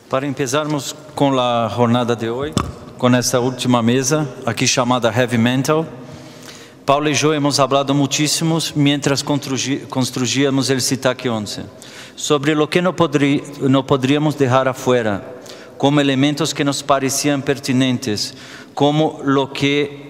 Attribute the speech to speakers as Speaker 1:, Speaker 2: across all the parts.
Speaker 1: Para empezarmos com a jornada de hoje, com esta última mesa, aqui chamada Heavy Mental, Paola e eu hemos hablado muchísimos mientras construíamos o SITAC XI, sobre lo que no podríamos dejar afuera, como elementos que nos parecían pertinentes, como lo que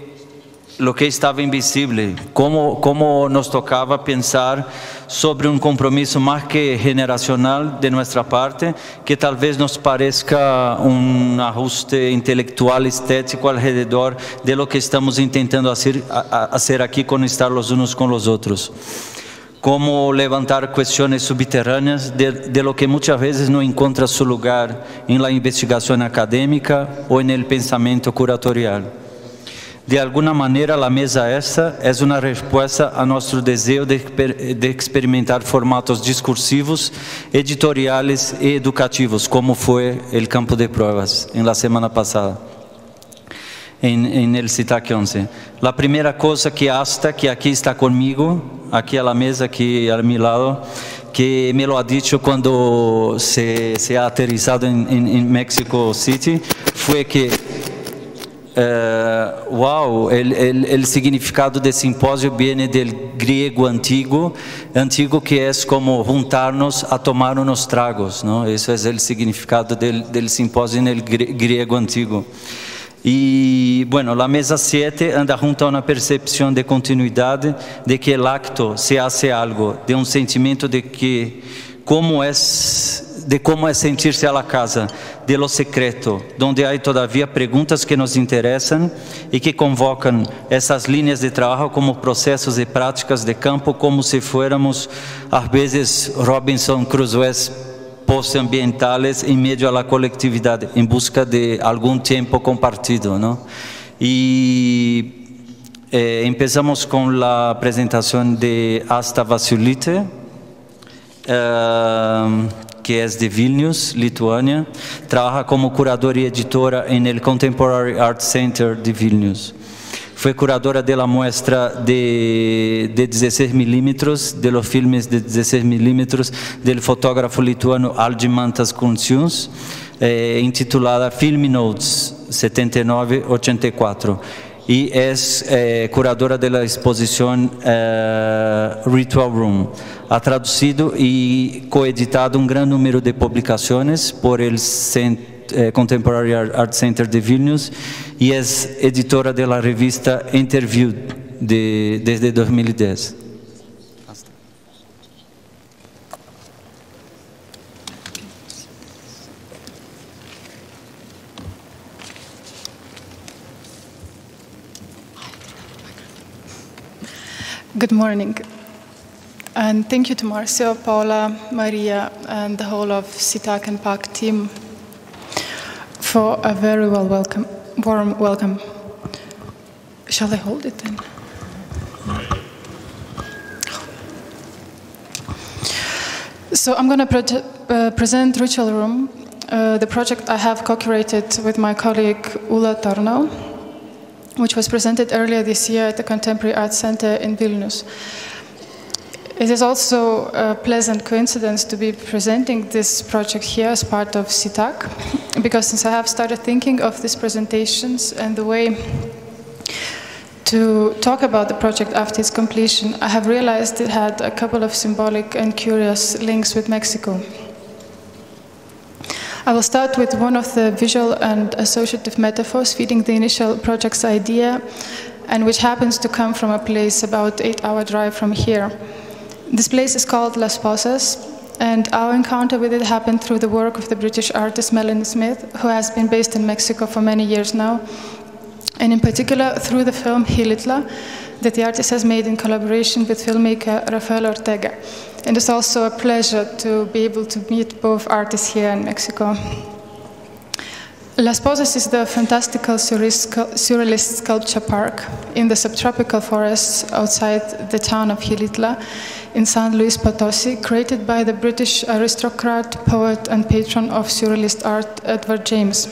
Speaker 1: estava invisível, como nos tocava pensar sobre um compromisso mais que generacional de nossa parte, que talvez nos pareça um ajuste intelectual estético alrededor de lo que estamos tentando fazer aqui com estar-los-unos-con-los-otros. Como levantar questões subterrâneas de lo que muitas vezes não encontra seu lugar em la investigação acadêmica ou no pensamento curatorial. De alguma maneira, a mesa esta é uma resposta a nosso desejo de experimentar formatos discursivos, editoriais e educativos, como foi o campo de provas na semana passada, em el SITAC XI. A primeira coisa que hasta, que aqui está comigo, aqui a la mesa, aqui a meu lado, que me lo ha dicho quando se ha aterrizado em Mexico City, foi que el significado de simpósio viene del griego antigo que es como juntarnos a tomar unos tragos, ¿no? Eso es el significado del simpósio en el griego antigo. E, bueno, a mesa 7 anda junto a uma percepção de continuidade, de que o acto se hace algo, de um sentimento de que como é sentir-se a la casa, de lo secreto, donde há todavia perguntas que nos interessam e que convocam essas linhas de trabalho como processos e práticas de campo, como se fuéramos, às vezes, Robinson Crusoes post-ambientales em meio à coletividade, em busca de algum tempo compartido, não? E começamos com a apresentação de Asta Vasiulite, que é de Vilnius, Lituânia, trabalha como curadora e editora no Contemporary Art Center de Vilnius. Foi curadora da muestra de 16 milímetros, de los filmes de 16 milímetros, do fotógrafo lituano Algimantas Kunčius, intitulada Film Notes 79-84. E é curadora da exposição Ritual Room. Ha traduzido e coeditado um grande número de publicações por el Contemporary Art Center de Vilnius e é editora da revista Interview desde 2010.
Speaker 2: Good morning, and thank you to Marcio, Paola, Maria, and the whole of SITAC and PAC team for a very warm welcome. Shall I hold it then? So I'm going to present Ritual Room, the project I have co-curated with my colleague Ulla Tornau, which was presented earlier this year at the Contemporary Art Center in Vilnius. It is also a pleasant coincidence to be presenting this project here as part of SITAC, because since I have started thinking of these presentations and the way to talk about the project after its completion, I have realized it had a couple of symbolic and curious links with Mexico. I will start with one of the visual and associative metaphors feeding the initial project's idea, and which happens to come from a place about 8-hour drive from here. This place is called Las Posas, and our encounter with it happened through the work of the British artist Melanie Smith, who has been based in Mexico for many years now, and in particular through the film Gilitla that the artist has made in collaboration with filmmaker Rafael Ortega. And it's also a pleasure to be able to meet both artists here in Mexico. Las Posas is the fantastical surrealist sculpture park in the subtropical forests outside the town of Gilitla in San Luis Potosi, created by the British aristocrat, poet, and patron of surrealist art, Edward James.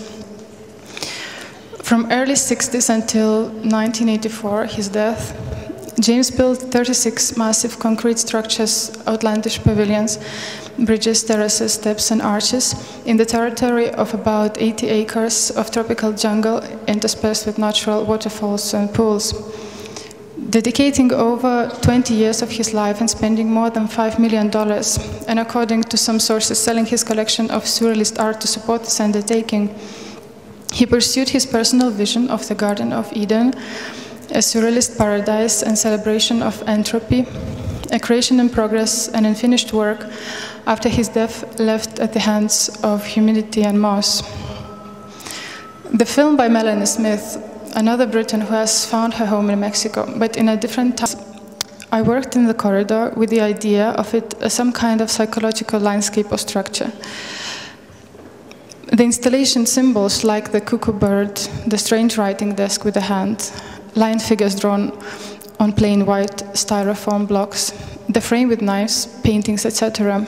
Speaker 2: From early 60s until 1984, his death, James built 36 massive concrete structures, outlandish pavilions, bridges, terraces, steps, and arches in the territory of about 80 acres of tropical jungle interspersed with natural waterfalls and pools. Dedicating over 20 years of his life and spending more than $5 million, and according to some sources, selling his collection of surrealist art to support this undertaking, he pursued his personal vision of the Garden of Eden, a surrealist paradise and celebration of entropy, a creation in progress and unfinished work after his death left at the hands of humidity and moss. The film by Melanie Smith, another Briton who has found her home in Mexico, but in a different time. I worked in the corridor with the idea of it as some kind of psychological landscape or structure. The installation symbols like the cuckoo bird, the strange writing desk with a hand, line figures drawn on plain white styrofoam blocks, the frame with knives, paintings, etc.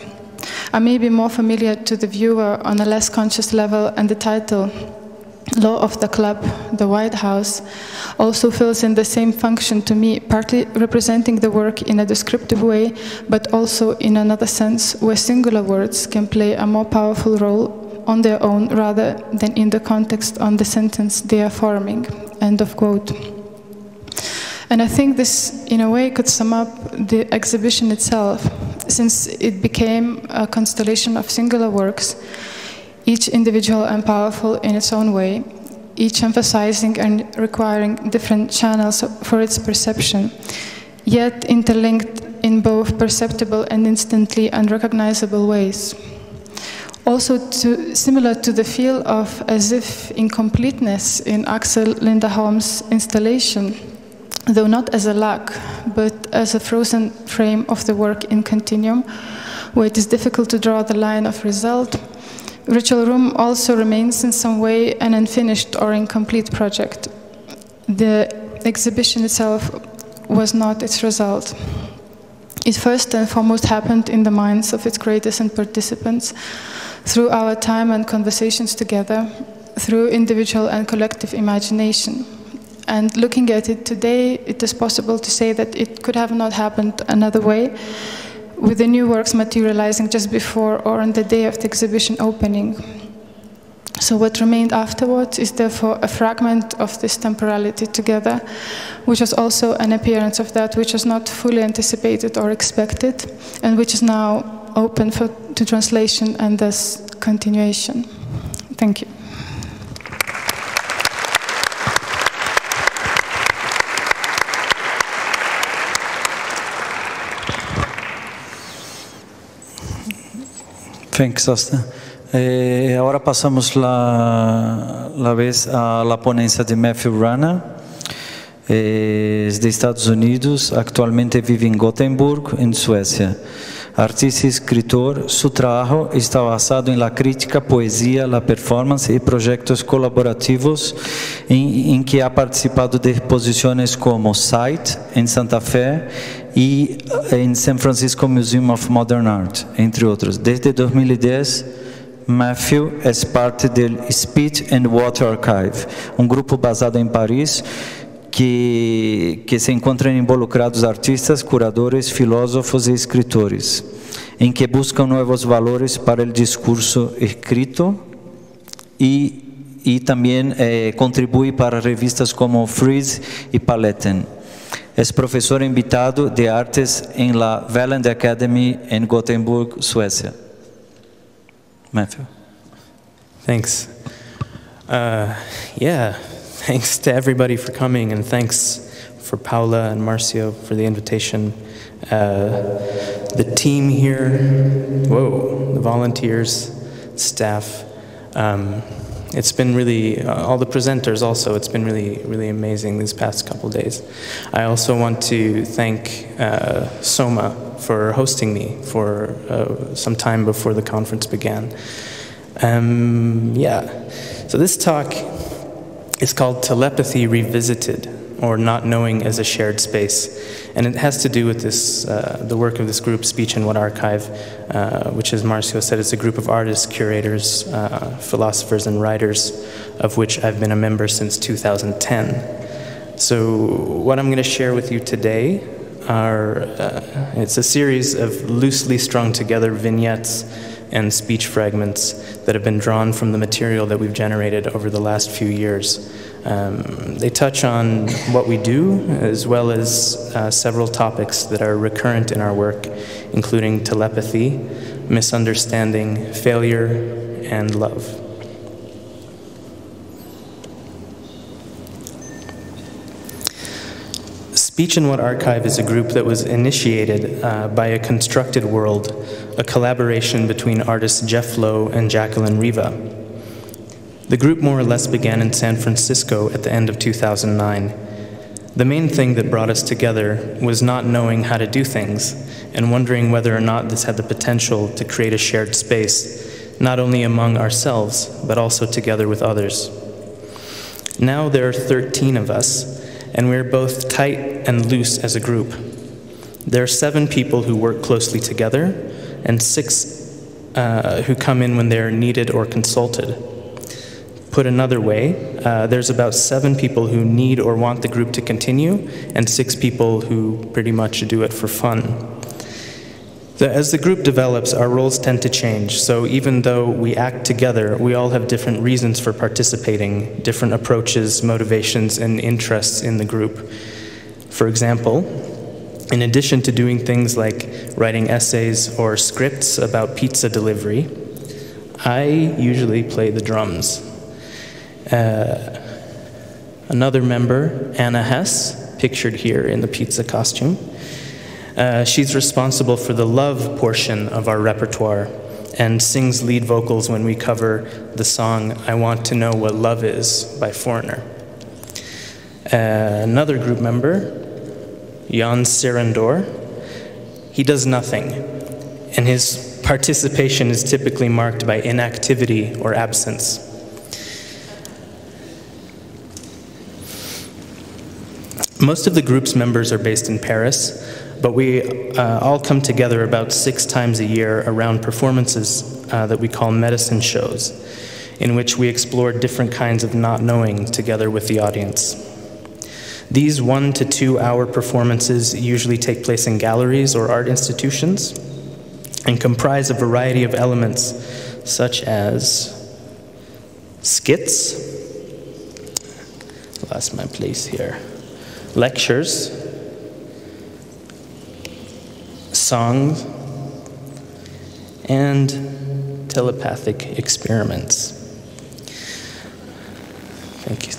Speaker 2: are maybe more familiar to the viewer on a less conscious level, and the title, Law of the Club, the White House, also fills in the same function to me, partly representing the work in a descriptive way, but also in another sense where singular words can play a more powerful role on their own rather than in the context on the sentence they are forming. End of quote. And I think this, in a way, could sum up the exhibition itself, since it became a constellation of singular works, each individual and powerful in its own way, each emphasizing and requiring different channels for its perception, yet interlinked in both perceptible and instantly unrecognizable ways. Also similar to the feel of as if incompleteness in Axel Linderholm's installation, though not as a lack, but as a frozen frame of the work in continuum, where it is difficult to draw the line of result. Ritual Room also remains in some way an unfinished or incomplete project. The exhibition itself was not its result. It first and foremost happened in the minds of its creators and participants, through our time and conversations together, through individual and collective imagination. And looking at it today, it is possible to say that it could have not happened another way, with the new works materializing just before or on the day of the exhibition opening. So what remained afterwards is therefore a fragment of this temporality together, which was also an appearance of that which was not fully anticipated or expected, and which is now open to translation and thus continuation. Thank you.
Speaker 1: Thanks, Asta. Ahora pasamos la vez a la ponencia de Matthew Rana. Es de Estados Unidos, actualmente vive en Gotemburgo, en Suecia. Artista y escritor, su trabajo está basado en la crítica, poesía, la performance y proyectos colaborativos en que ha participado de exposiciones como SITE en Santa Fe y en San Francisco Museum of Modern Art, entre otros. Desde 2010, Matthew es parte del Speech and Water Archive, un grupo basado en París que se encontram involucrados artistas, curadores, filósofos e escritores, em que buscam novos valores para o discurso escrito e também contribui para revistas como Frieze e Paletten. É professor invitado de artes em la Welland Academy em Gothenburg, Suécia. Matthew.
Speaker 3: Thanks. Yeah. Thanks to everybody for coming, and thanks for Paola and Marcio for the invitation. The team here, the volunteers, staff. It's been really, all the presenters also, it's been really, really amazing these past couple days. I also want to thank Soma for hosting me for some time before the conference began. So this talk is called Telepathy Revisited, or Not Knowing as a Shared Space. And it has to do with this, the work of this group, Speech and What Archive, which, as Marcio said, is a group of artists, curators, philosophers, and writers, of which I've been a member since 2010. So what I'm going to share with you today it's a series of loosely strung together vignettes and speech fragments that have been drawn from the material that we've generated over the last few years. They touch on what we do, as well as several topics that are recurrent in our work, including telepathy, misunderstanding, failure, and love. Speech and What Archive is a group that was initiated by a constructed world, a collaboration between artists Jeff Lowe and Jacqueline Riva. The group more or less began in San Francisco at the end of 2009. The main thing that brought us together was not knowing how to do things and wondering whether or not this had the potential to create a shared space, not only among ourselves, but also together with others. Now there are 13 of us, and we're both tight and loose as a group. There are 7 people who work closely together, and 6 who come in when they're needed or consulted. Put another way, there's about 7 people who need or want the group to continue, and 6 people who pretty much do it for fun. As the group develops, our roles tend to change, so even though we act together, we all have different reasons for participating, different approaches, motivations, and interests in the group. For example, in addition to doing things like writing essays or scripts about pizza delivery, I usually play the drums. Another member, Anna Hess, pictured here in the pizza costume, she's responsible for the love portion of our repertoire and sings lead vocals when we cover the song I Want to Know What Love Is by Foreigner. Another group member, Jan Serendor, he does nothing, and his participation is typically marked by inactivity or absence. Most of the group's members are based in Paris, but we all come together about 6 times a year around performances that we call medicine shows, in which we explore different kinds of not knowing together with the audience. These 1 to 2 hour performances usually take place in galleries or art institutions and comprise a variety of elements such as skits, lost my place here, lectures, songs, and telepathic experiments. Thank you.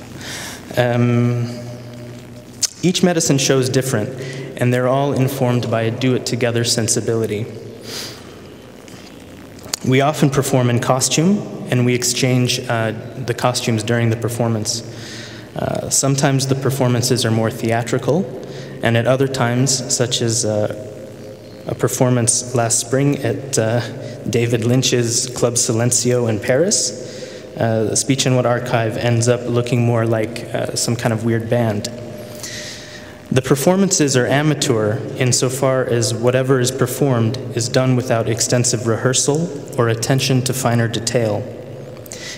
Speaker 3: Each medicine show is different, and they're all informed by a do-it-together sensibility. We often perform in costume, and we exchange the costumes during the performance. Sometimes the performances are more theatrical, and at other times, such as a performance last spring at David Lynch's Club Silencio in Paris, the Speech and What Archive ends up looking more like some kind of weird band. The performances are amateur insofar as whatever is performed is done without extensive rehearsal or attention to finer detail.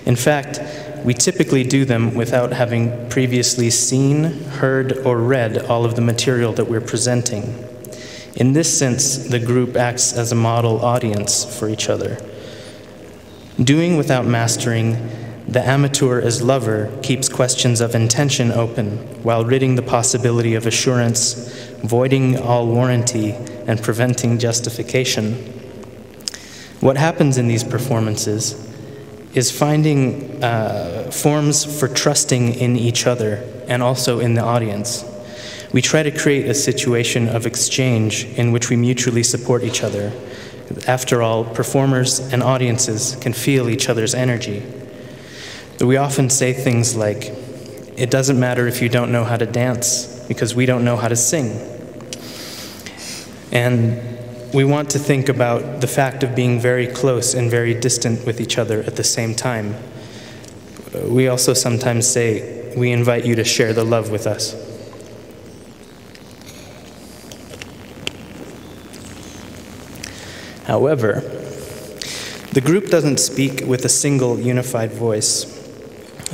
Speaker 3: In fact, we typically do them without having previously seen, heard, or read all of the material that we're presenting. In this sense, the group acts as a model audience for each other. Doing without mastering, the amateur as lover keeps questions of intention open while ridding the possibility of assurance, voiding all warranty, and preventing justification. What happens in these performances is finding forms for trusting in each other and also in the audience. We try to create a situation of exchange in which we mutually support each other. After all, performers and audiences can feel each other's energy. But we often say things like, it doesn't matter if you don't know how to dance, because we don't know how to sing. And we want to think about the fact of being very close and very distant with each other at the same time. We also sometimes say, we invite you to share the love with us. However, the group doesn't speak with a single unified voice.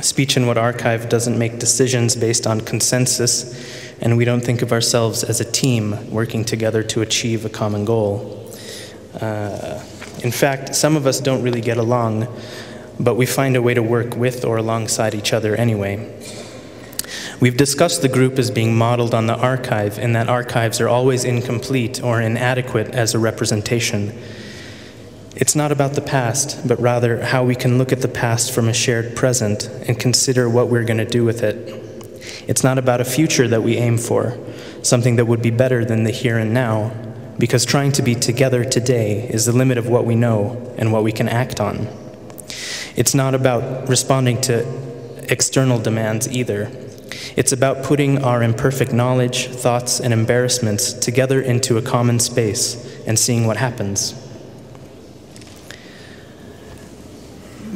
Speaker 3: Speech in What Archive doesn't make decisions based on consensus, and we don't think of ourselves as a team working together to achieve a common goal. In fact, some of us don't really get along, but we find a way to work with or alongside each other anyway. We've discussed the group as being modeled on the archive, and that archives are always incomplete or inadequate as a representation. It's not about the past, but rather how we can look at the past from a shared present and consider what we're going to do with it. It's not about a future that we aim for, something that would be better than the here and now, because trying to be together today is the limit of what we know and what we can act on. It's not about responding to external demands either. It's about putting our imperfect knowledge, thoughts, and embarrassments together into a common space and seeing what happens.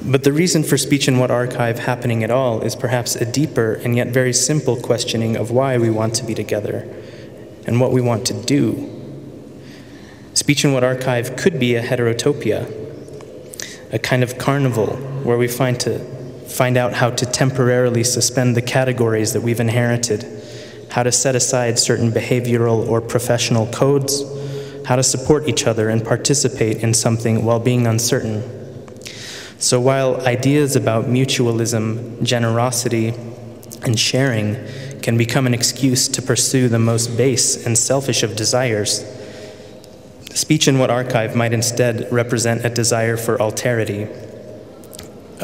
Speaker 3: But the reason for Speech in What Archive happening at all is perhaps a deeper and yet very simple questioning of why we want to be together and what we want to do. Speech in What Archive could be a heterotopia, a kind of carnival where we find out how to temporarily suspend the categories that we've inherited, how to set aside certain behavioral or professional codes, how to support each other and participate in something while being uncertain. So while ideas about mutualism, generosity, and sharing can become an excuse to pursue the most base and selfish of desires, Speech in What Archive might instead represent a desire for alterity,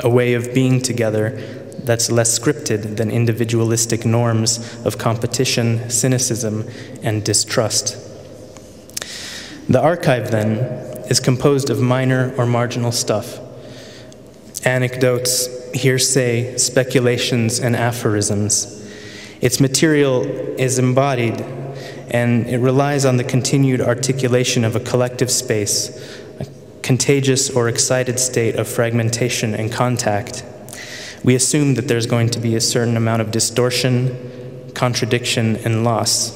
Speaker 3: a way of being together that's less scripted than individualistic norms of competition, cynicism, and distrust. The archive, then, is composed of minor or marginal stuff: anecdotes, hearsay, speculations, and aphorisms. Its material is embodied, and it relies on the continued articulation of a collective space, a contagious or excited state of fragmentation and contact. We assume that there's going to be a certain amount of distortion, contradiction, and loss.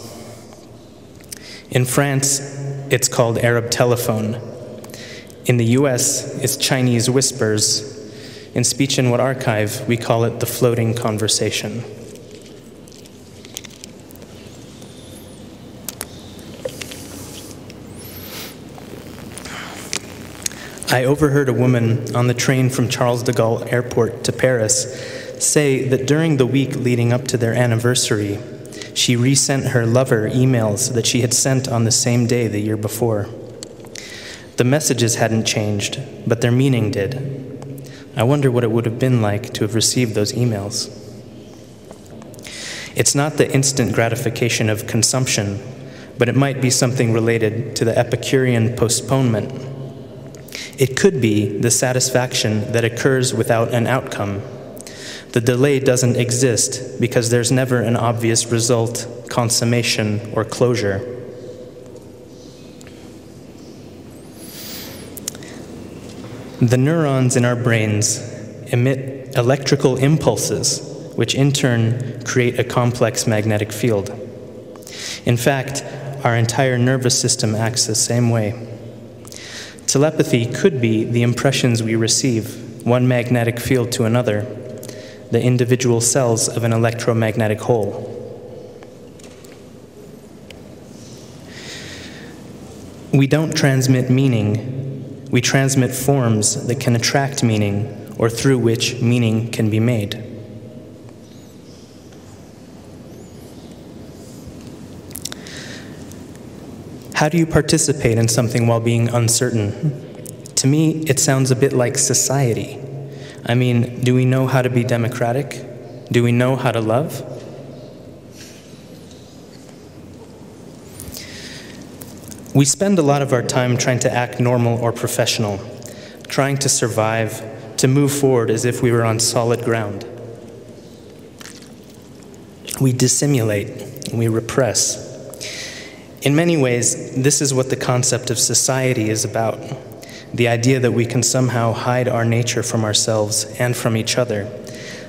Speaker 3: In France, it's called Arab telephone. In the US, it's Chinese whispers. In Speech in What Archive, we call it the floating conversation. I overheard a woman on the train from Charles de Gaulle Airport to Paris say that during the week leading up to their anniversary, she resent her lover emails that she had sent on the same day the year before. The messages hadn't changed, but their meaning did. I wonder what it would have been like to have received those emails. It's not the instant gratification of consumption, but it might be something related to the Epicurean postponement. It could be the satisfaction that occurs without an outcome. The delay doesn't exist because there's never an obvious result, consummation, or closure. The neurons in our brains emit electrical impulses, which in turn create a complex magnetic field. In fact, our entire nervous system acts the same way. Telepathy could be the impressions we receive, one magnetic field to another, the individual cells of an electromagnetic whole. We don't transmit meaning, we transmit forms that can attract meaning or through which meaning can be made. How do you participate in something while being uncertain? To me, it sounds a bit like society. I mean, do we know how to be democratic? Do we know how to love? We spend a lot of our time trying to act normal or professional, trying to survive, to move forward as if we were on solid ground. We dissimulate, and we repress. In many ways, this is what the concept of society is about, the idea that we can somehow hide our nature from ourselves and from each other,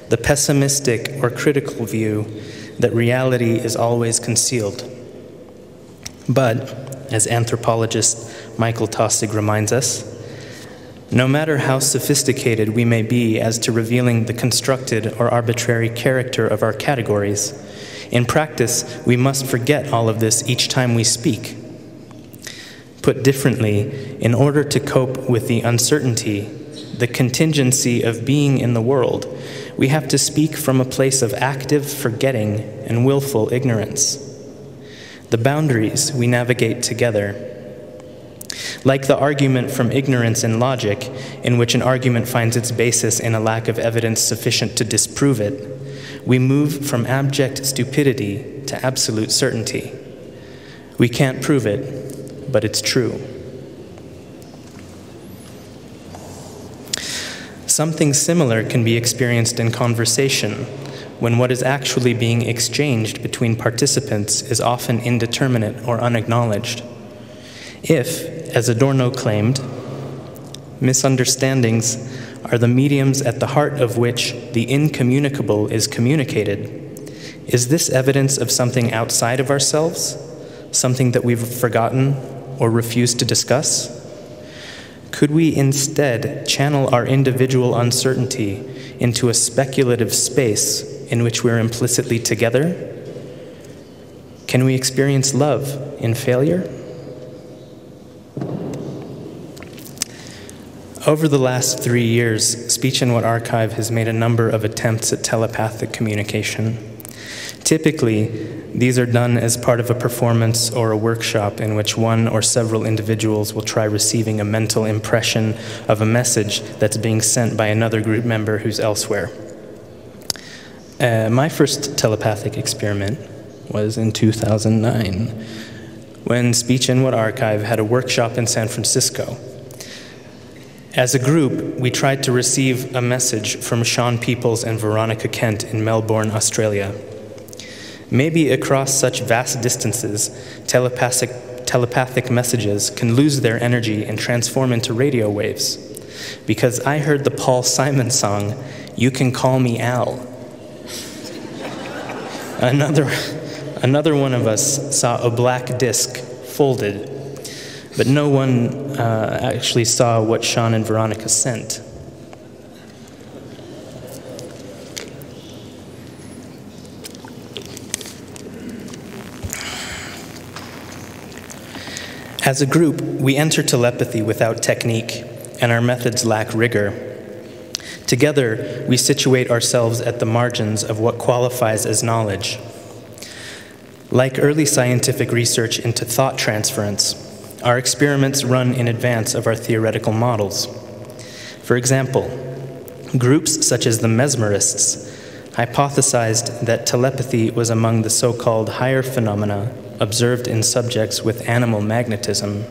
Speaker 3: the pessimistic or critical view that reality is always concealed. But, as anthropologist Michael Tossig reminds us, No matter how sophisticated we may be as to revealing the constructed or arbitrary character of our categories, in practice, we must forget all of this each time we speak. Put differently, in order to cope with the uncertainty, the contingency of being in the world, we have to speak from a place of active forgetting and willful ignorance. The boundaries we navigate together. Like the argument from ignorance in logic, in which an argument finds its basis in a lack of evidence sufficient to disprove it, we move from abject stupidity to absolute certainty. We can't prove it, but it's true. Something similar can be experienced in conversation, when what is actually being exchanged between participants is often indeterminate or unacknowledged. If, as Adorno claimed, misunderstandings are the mediums at the heart of which the incommunicable is communicated, is this evidence of something outside of ourselves, something that we've forgotten or refused to discuss? Could we instead channel our individual uncertainty into a speculative space in which we're implicitly together? Can we experience love in failure? Over the last 3 years, Speech and What Archive has made a number of attempts at telepathic communication. Typically, these are done as part of a performance or a workshop in which one or several individuals will try receiving a mental impression of a message that's being sent by another group member who's elsewhere. My first telepathic experiment was in 2009, when Speech and What Archive had a workshop in San Francisco. As a group, we tried to receive a message from Sean Peoples and Veronica Kent in Melbourne, Australia. Maybe across such vast distances, telepathic messages can lose their energy and transform into radio waves. Because I heard the Paul Simon song, "You Can Call Me Al." Another one of us saw a black disc folded, but no one actually saw what Sean and Veronica sent. As a group, we enter telepathy without technique, and our methods lack rigor. Together, we situate ourselves at the margins of what qualifies as knowledge. Like early scientific research into thought transference, our experiments run in advance of our theoretical models. For example, groups such as the mesmerists hypothesized that telepathy was among the so-called higher phenomena observed in subjects with animal magnetism.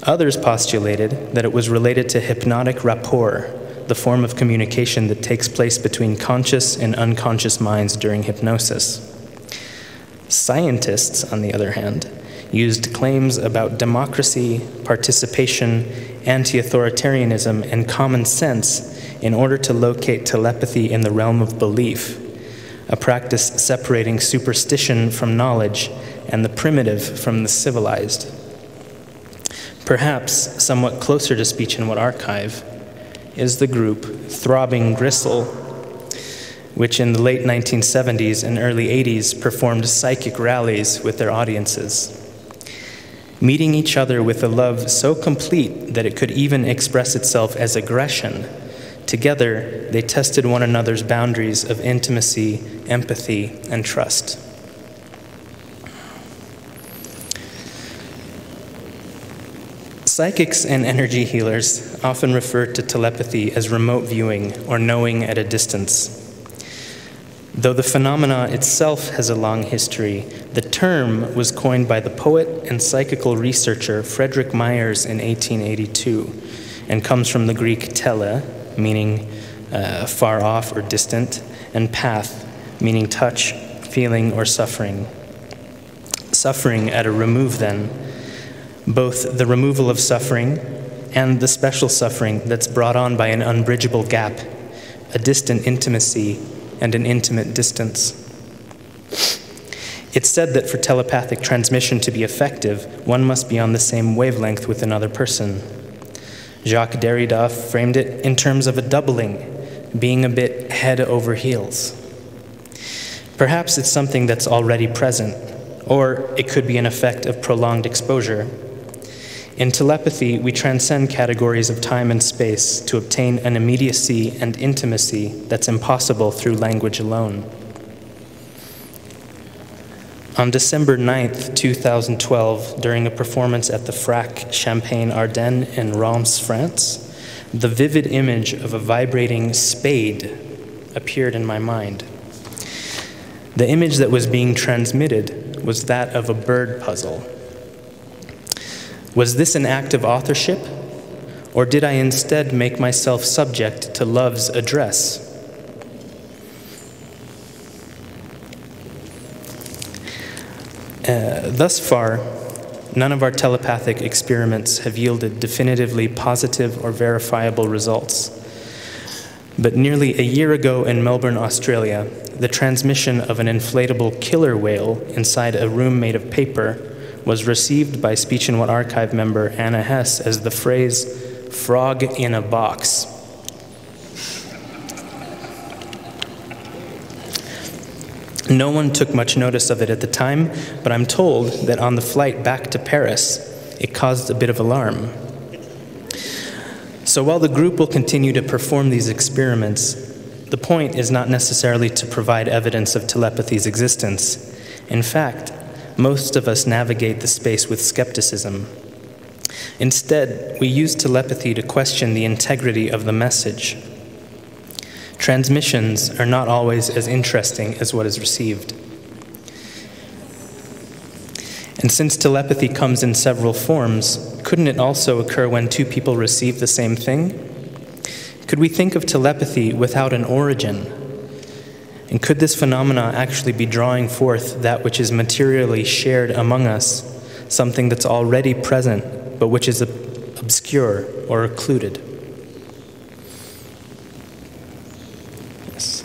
Speaker 3: Others postulated that it was related to hypnotic rapport, the form of communication that takes place between conscious and unconscious minds during hypnosis. Scientists, on the other hand, used claims about democracy, participation, anti-authoritarianism, and common sense in order to locate telepathy in the realm of belief, a practice separating superstition from knowledge and the primitive from the civilized. Perhaps somewhat closer to Speech and What Archive is the group Throbbing Gristle, which in the late 1970s and early 80s performed psychic rallies with their audiences. Meeting each other with a love so complete that it could even express itself as aggression, together they tested one another's boundaries of intimacy, empathy, and trust. Psychics and energy healers often refer to telepathy as remote viewing or knowing at a distance. Though the phenomena itself has a long history, the term was coined by the poet and psychical researcher Frederick Myers in 1882 and comes from the Greek tele, meaning far off or distant, and path, meaning touch, feeling, or suffering. Suffering at a remove, then, both the removal of suffering and the special suffering that's brought on by an unbridgeable gap, a distant intimacy, and an intimate distance. It's said that for telepathic transmission to be effective, one must be on the same wavelength with another person. Jacques Derrida framed it in terms of a doubling, being a bit head over heels. Perhaps it's something that's already present, or it could be an effect of prolonged exposure. In telepathy, we transcend categories of time and space to obtain an immediacy and intimacy that's impossible through language alone. On December 9th, 2012, during a performance at the FRAC Champagne-Ardenne in Reims, France, the vivid image of a vibrating spade appeared in my mind. The image that was being transmitted was that of a bird puzzle. Was this an act of authorship, or did I instead make myself subject to love's address? Thus far, none of our telepathic experiments have yielded definitively positive or verifiable results. But nearly a year ago in Melbourne, Australia, the transmission of an inflatable killer whale inside a room made of paper was received by Speech and What Archive member Anna Hess as the phrase, "frog in a box." No one took much notice of it at the time, but I'm told that on the flight back to Paris, it caused a bit of alarm. So while the group will continue to perform these experiments, the point is not necessarily to provide evidence of telepathy's existence. In fact, most of us navigate the space with skepticism. Instead, we use telepathy to question the integrity of the message. Transmissions are not always as interesting as what is received. And since telepathy comes in several forms, couldn't it also occur when two people receive the same thing? Could we think of telepathy without an origin? And could this phenomena actually be drawing forth that which is materially shared among us, something that's already present, but which is obscure or occluded? Yes.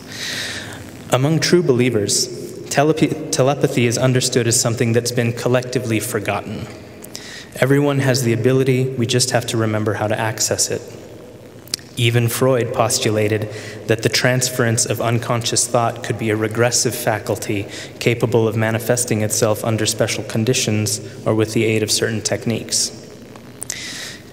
Speaker 3: Among true believers, telepathy is understood as something that's been collectively forgotten. Everyone has the ability, we just have to remember how to access it. Even Freud postulated that the transference of unconscious thought could be a regressive faculty capable of manifesting itself under special conditions or with the aid of certain techniques.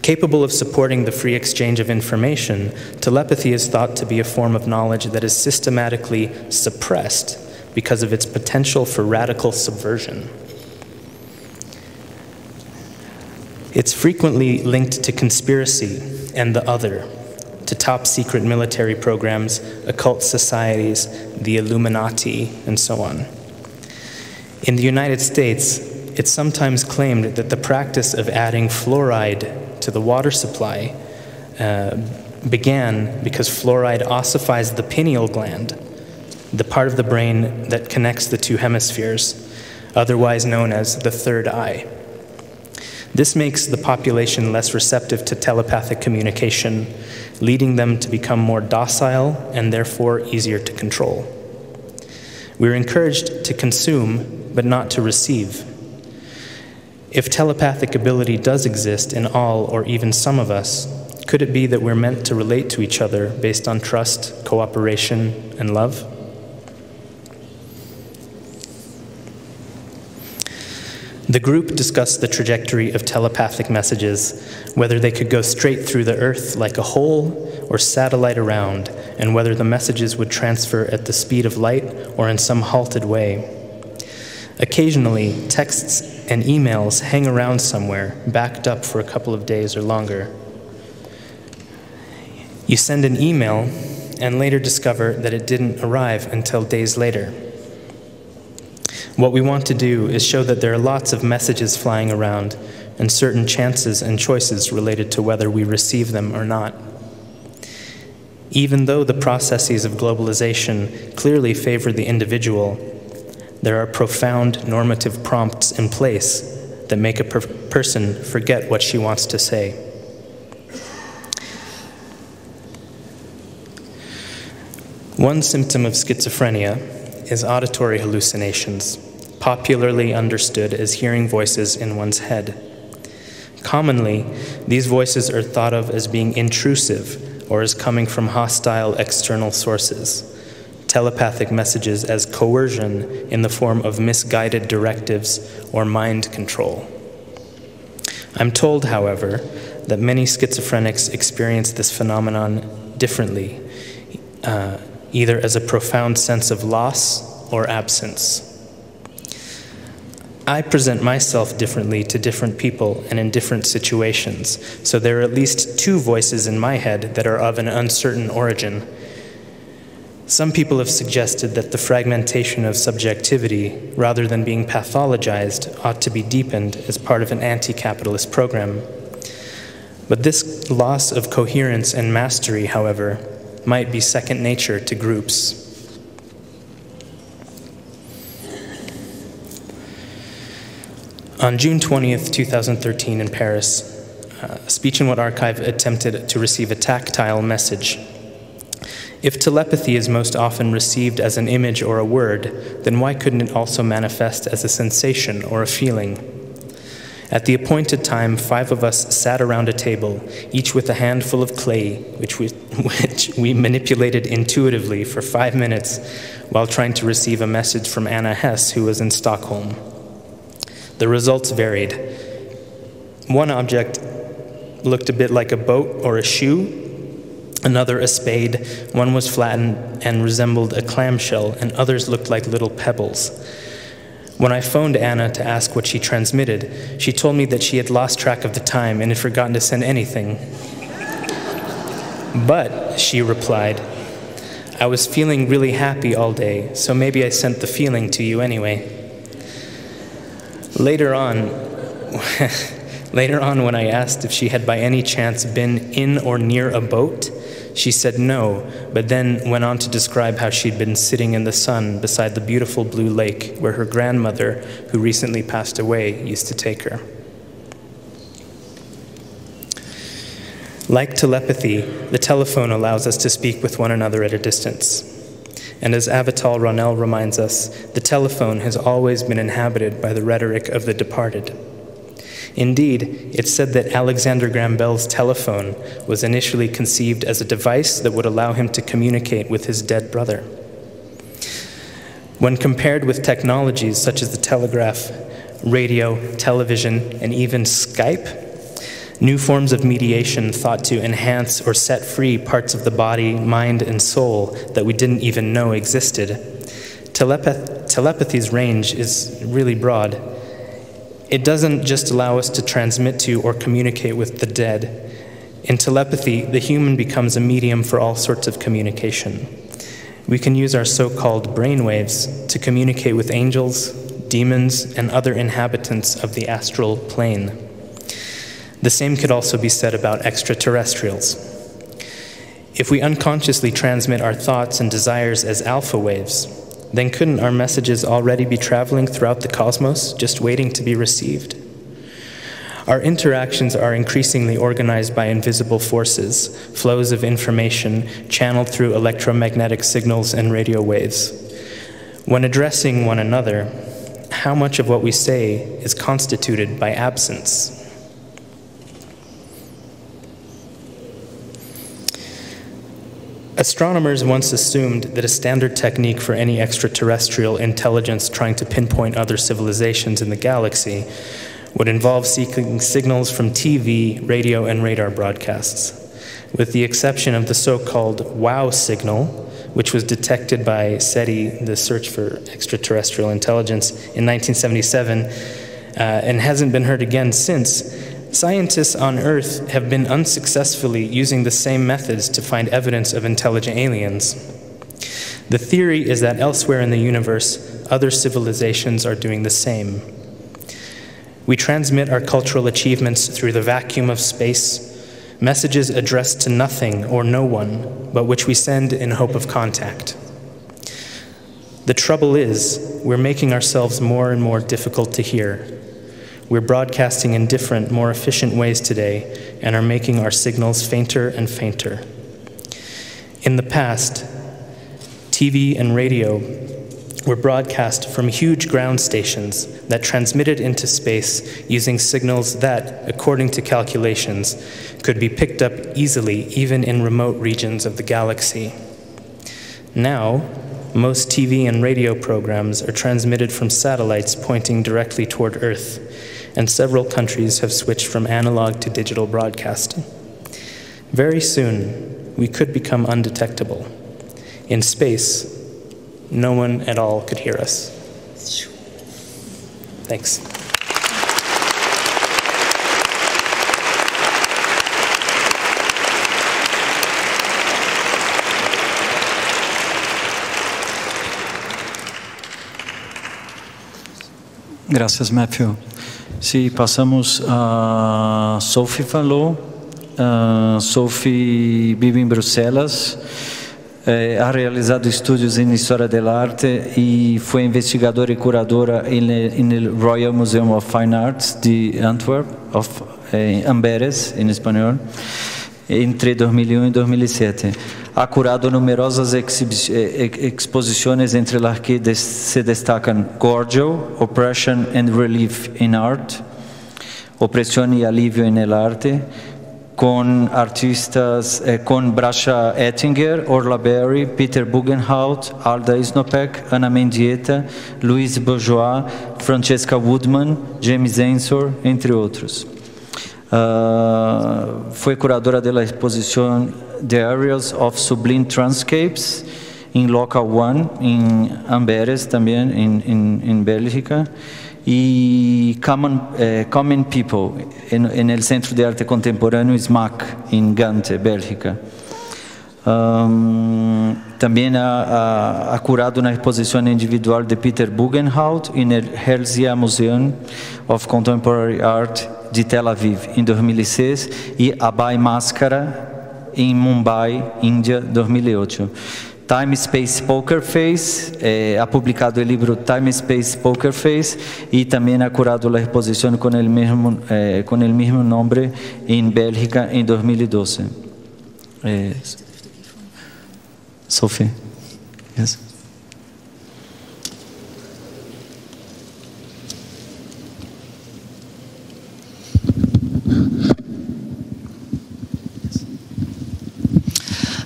Speaker 3: Capable of supporting the free exchange of information, telepathy is thought to be a form of knowledge that is systematically suppressed because of its potential for radical subversion. It's frequently linked to conspiracy and the other, to top-secret military programs, occult societies, the Illuminati, and so on. In the United States, it's sometimes claimed that the practice of adding fluoride to the water supply began because fluoride ossifies the pineal gland, the part of the brain that connects the two hemispheres, otherwise known as the third eye. This makes the population less receptive to telepathic communication, leading them to become more docile and therefore easier to control. We're encouraged to consume, but not to receive. If telepathic ability does exist in all or even some of us, could it be that we're meant to relate to each other based on trust, cooperation, and love? The group discussed the trajectory of telepathic messages, whether they could go straight through the earth like a hole or satellite around, and whether the messages would transfer at the speed of light or in some halted way. Occasionally, texts and emails hang around somewhere, backed up for a couple of days or longer. You send an email and later discover that it didn't arrive until days later. What we want to do is show that there are lots of messages flying around and certain chances and choices related to whether we receive them or not. Even though the processes of globalization clearly favor the individual, there are profound normative prompts in place that make a person forget what she wants to say. One symptom of schizophrenia is auditory hallucinations, popularly understood as hearing voices in one's head. Commonly, these voices are thought of as being intrusive or as coming from hostile external sources. Telepathic messages as coercion in the form of misguided directives or mind control. I'm told, however, that many schizophrenics experience this phenomenon differently, either as a profound sense of loss or absence. I present myself differently to different people and in different situations, so there are at least two voices in my head that are of an uncertain origin. Some people have suggested that the fragmentation of subjectivity, rather than being pathologized, ought to be deepened as part of an anti-capitalist program. But this loss of coherence and mastery, however, might be second nature to groups. On June 20th, 2013 in Paris, Speech and What Archive attempted to receive a tactile message. If telepathy is most often received as an image or a word, then why couldn't it also manifest as a sensation or a feeling? At the appointed time, 5 of us sat around a table, each with a handful of clay, which we manipulated intuitively for 5 minutes while trying to receive a message from Anna Hess, who was in Stockholm. The results varied. One object looked a bit like a boat or a shoe, another a spade, one was flattened and resembled a clamshell, and others looked like little pebbles. When I phoned Anna to ask what she transmitted, she told me that she had lost track of the time and had forgotten to send anything. But, she replied, I was feeling really happy all day, so maybe I sent the feeling to you anyway. Later on, when I asked if she had by any chance been in or near a boat, she said no, but then went on to describe how she'd been sitting in the sun beside the beautiful blue lake where her grandmother, who recently passed away, used to take her. Like telepathy, the telephone allows us to speak with one another at a distance. And as Avital Ronell reminds us, the telephone has always been inhabited by the rhetoric of the departed. Indeed, it's said that Alexander Graham Bell's telephone was initially conceived as a device that would allow him to communicate with his dead brother. When compared with technologies such as the telegraph, radio, television, and even Skype, new forms of mediation thought to enhance or set free parts of the body, mind, and soul that we didn't even know existed. Telepathy's range is really broad. It doesn't just allow us to transmit to or communicate with the dead. In telepathy, the human becomes a medium for all sorts of communication. We can use our so-called brainwaves to communicate with angels, demons, and other inhabitants of the astral plane. The same could also be said about extraterrestrials. If we unconsciously transmit our thoughts and desires as alpha waves, then couldn't our messages already be traveling throughout the cosmos, just waiting to be received? Our interactions are increasingly organized by invisible forces, flows of information channeled through electromagnetic signals and radio waves. When addressing one another, how much of what we say is constituted by absence? Astronomers once assumed that a standard technique for any extraterrestrial intelligence trying to pinpoint other civilizations in the galaxy would involve seeking signals from TV, radio, and radar broadcasts. With the exception of the so-called WOW signal, which was detected by SETI, the Search for Extraterrestrial Intelligence, in 1977, and hasn't been heard again since, scientists on Earth have been unsuccessfully using the same methods to find evidence of intelligent aliens. The theory is that elsewhere in the universe, other civilizations are doing the same. We transmit our cultural achievements through the vacuum of space, messages addressed to nothing or no one, but which we send in hope of contact. The trouble is, we're making ourselves more and more difficult to hear. We're broadcasting in different, more efficient ways today and are making our signals fainter and fainter. In the past, TV and radio were broadcast from huge ground stations that transmitted into space using signals that, according to calculations, could be picked up easily even in remote regions of the galaxy. Now, most TV and radio programs are transmitted from satellites pointing directly toward Earth, and several countries have switched from analog to digital broadcasting. Very soon, we could become undetectable. In space, no one at all could hear us. Thanks.
Speaker 1: Graças, Matthew. Sim, passamos a Sophie falou. Sophie vive em Bruxelas. Ha realizado estudos em História da Arte e foi investigadora e curadora no Royal Museum of Fine Arts de Antwerp, Amberes, em espanhol, entre 2001 e 2007. Ha curado numerosas exposições entre las que se destacan Gorgio, Oppression and Relief in Art, Opresión y Alivio en el Arte, con artistas, con Brasha Ettinger, Orla Berry, Peter Bugenhout, Alda Isnopek, Ana Mendieta, Luis Bourgeois, Francesca Woodman, James Ensor, entre outros. Foi curadora da exposição The Areas of Sublime Transcapes em Local One, em Amberes também, em Bélgica, e Common People, no Centro de Arte Contemporâneo SMAC, em Gante, Bélgica. Também ha curado na exposição individual de Peter Bugenhout no Herzliya Museum of Contemporary Art de Tel Aviv, em 2006, e Abhay Maskara, em Mumbai, Índia, 2008. Time Space Poker Face, ha publicado o livro Time Space Poker Face e também ha curado a exposição com o mesmo nome em Bélgica em 2012. Sophie. Yes.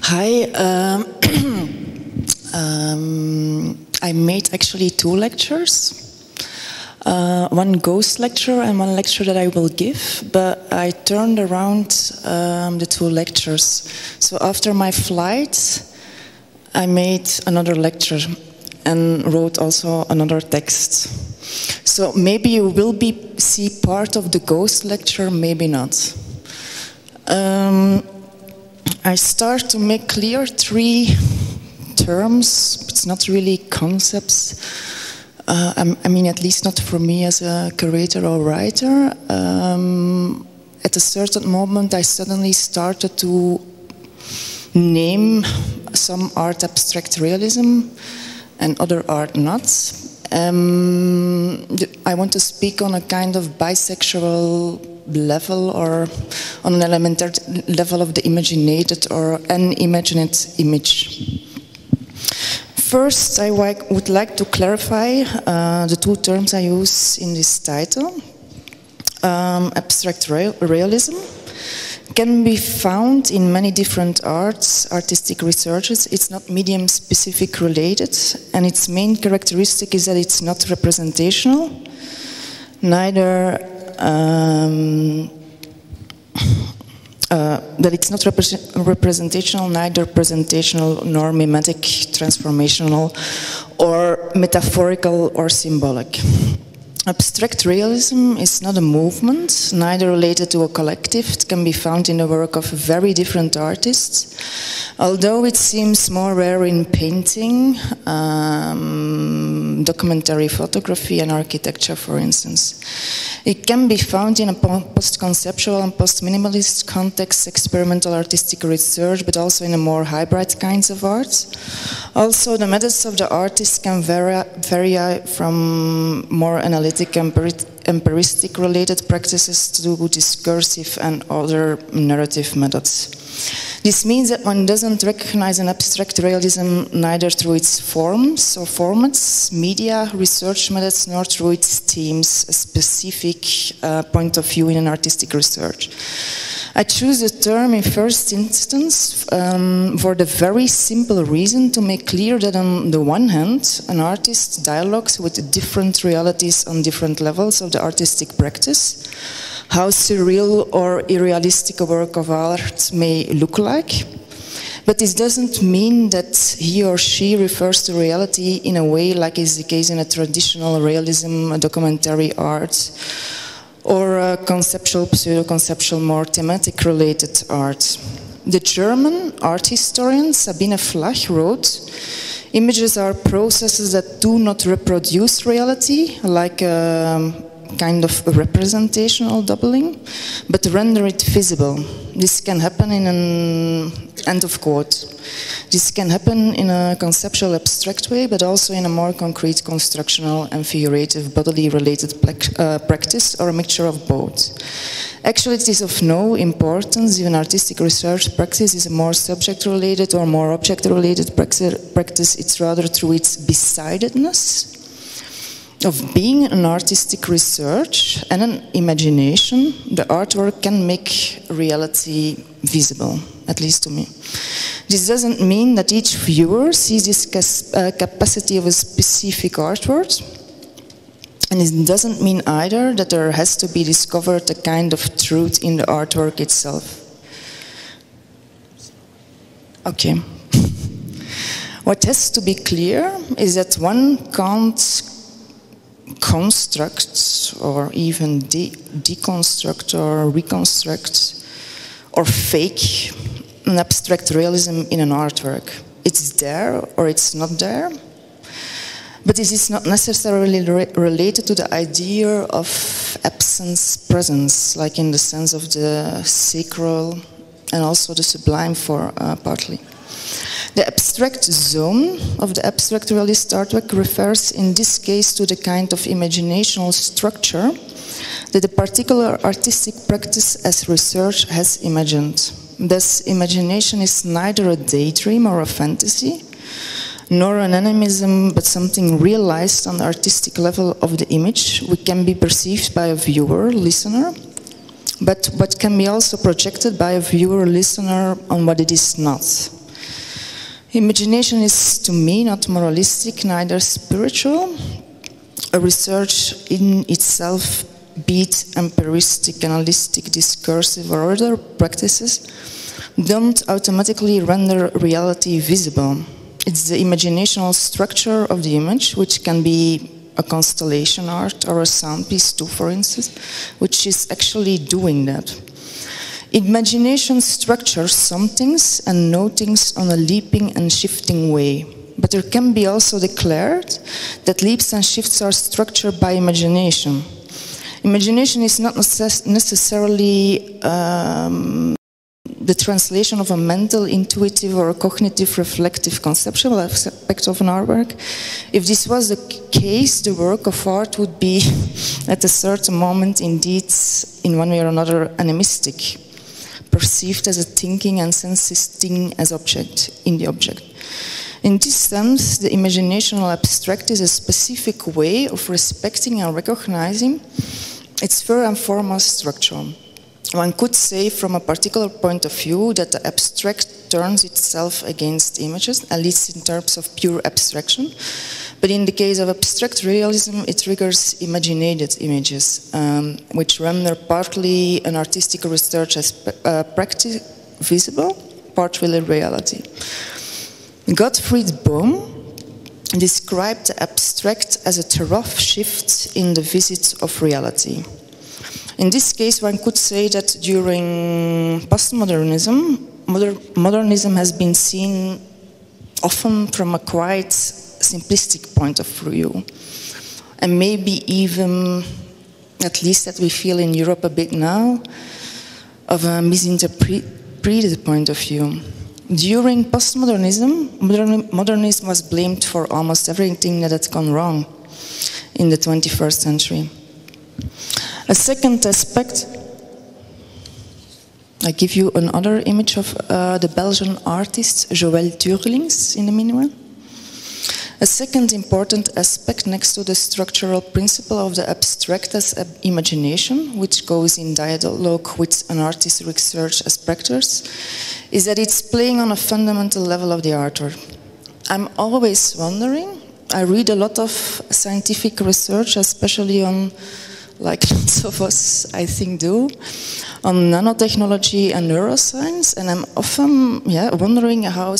Speaker 4: Hi, I made actually 2 lectures, one ghost lecture and one lecture that I will give, but I turned around the 2 lectures. So after my flight, I made another lecture and wrote also another text. So maybe you will see part of the ghost lecture, maybe not. I start to make clear 3 terms. It's not really concepts. I mean, at least not for me as a curator or writer. At a certain moment, I suddenly started to name some art abstract realism and other art not. I want to speak on a kind of bisexual level or on an elementary level of the imaginated or unimagined image. First, I would like to clarify the 2 terms I use in this title. Abstract realism can be found in many different arts, artistic researches. It's not medium-specific related, and its main characteristic is that it's not representational, neither representational, neither presentational nor mimetic, transformational, or metaphorical or symbolic. Abstract realism is not a movement, neither related to a collective. It can be found in the work of very different artists, although it seems more rare in painting, documentary photography and architecture, for instance. It can be found in a post-conceptual and post-minimalist context, experimental artistic research, but also in a more hybrid kinds of arts. Also, the methods of the artist can vary from more analytic empiristic related practices to discursive and other narrative methods. This means that one doesn't recognize an abstract realism neither through its forms or formats, media, research methods, nor through its themes, a specific point of view in an artistic research. I choose the term in first instance for the very simple reason to make clear that on the one hand, an artist dialogues with different realities on different levels of the artistic practice, how surreal or irrealistic a work of art may look like. But this doesn't mean that he or she refers to reality in a way like is the case in a traditional realism, a documentary art, or a conceptual, pseudo-conceptual, more thematic-related art. The German art historian Sabine Flach wrote, "Images are processes that do not reproduce reality, like a kind of representational doubling, but render it visible. This can happen in an," end of quote. "This can happen in a conceptual abstract way, but also in a more concrete constructional and figurative bodily related practice, or a mixture of both. Actually, it is of no importance if an artistic research practice is a more subject-related or more object-related practice. It's rather through its besidedness of being an artistic research and an imagination, the artwork can make reality visible, at least to me. This doesn't mean that each viewer sees this capacity of a specific artwork, and it doesn't mean either that there has to be discovered a kind of truth in the artwork itself." Okay. What has to be clear is that one can't construct or even deconstruct or reconstruct or fake an abstract realism in an artwork. It's there or it's not there, but this is not necessarily related to the idea of absence-presence, like in the sense of the sacral and also the sublime for partly. The abstract zone of the abstract realist artwork refers in this case to the kind of imaginational structure that the particular artistic practice as research has imagined. Thus, imagination is neither a daydream or a fantasy, nor an animism, but something realized on the artistic level of the image, which can be perceived by a viewer, listener, but what can be also projected by a viewer, listener on what it is not. Imagination is, to me, not moralistic, neither spiritual. A research in itself, be it empiristic, analytic, discursive, or other practices, don't automatically render reality visible. It's the imaginational structure of the image, which can be a constellation art or a sound piece too, for instance, which is actually doing that. Imagination structures some things and no things on a leaping and shifting way. But there can be also declared that leaps and shifts are structured by imagination. Imagination is not necessarily the translation of a mental, intuitive, or cognitive, reflective, conceptual aspect of an artwork. If this was the case, the work of art would be, at a certain moment, indeed, in one way or another, animistic, perceived as a thinking and sensing as object, in the object. In this sense, the imaginational abstract is a specific way of respecting and recognizing its first and foremost structure. One could say from a particular point of view that the abstract turns itself against images, at least in terms of pure abstraction. But in the case of abstract realism, it triggers imaginated images, which render partly an artistic research as practice visible, partly reality. Gottfried Bohm described the abstract as a rough shift in the visit of reality. In this case, one could say that during postmodernism, modernism has been seen often from a quite simplistic point of view, and maybe even, at least that we feel in Europe a bit now, of a misinterpreted point of view. During postmodernism, modernism was blamed for almost everything that had gone wrong in the 21st century. A second aspect, I give you another image of the Belgian artist Joël Turlings in the meanwhile. A second important aspect next to the structural principle of the abstract as imagination, which goes in dialogue with an artist's research as practice, is that it's playing on a fundamental level of the artwork. I'm always wondering, I read a lot of scientific research, especially on, like lots of us I think do, on nanotechnology and neuroscience, and I'm often wondering how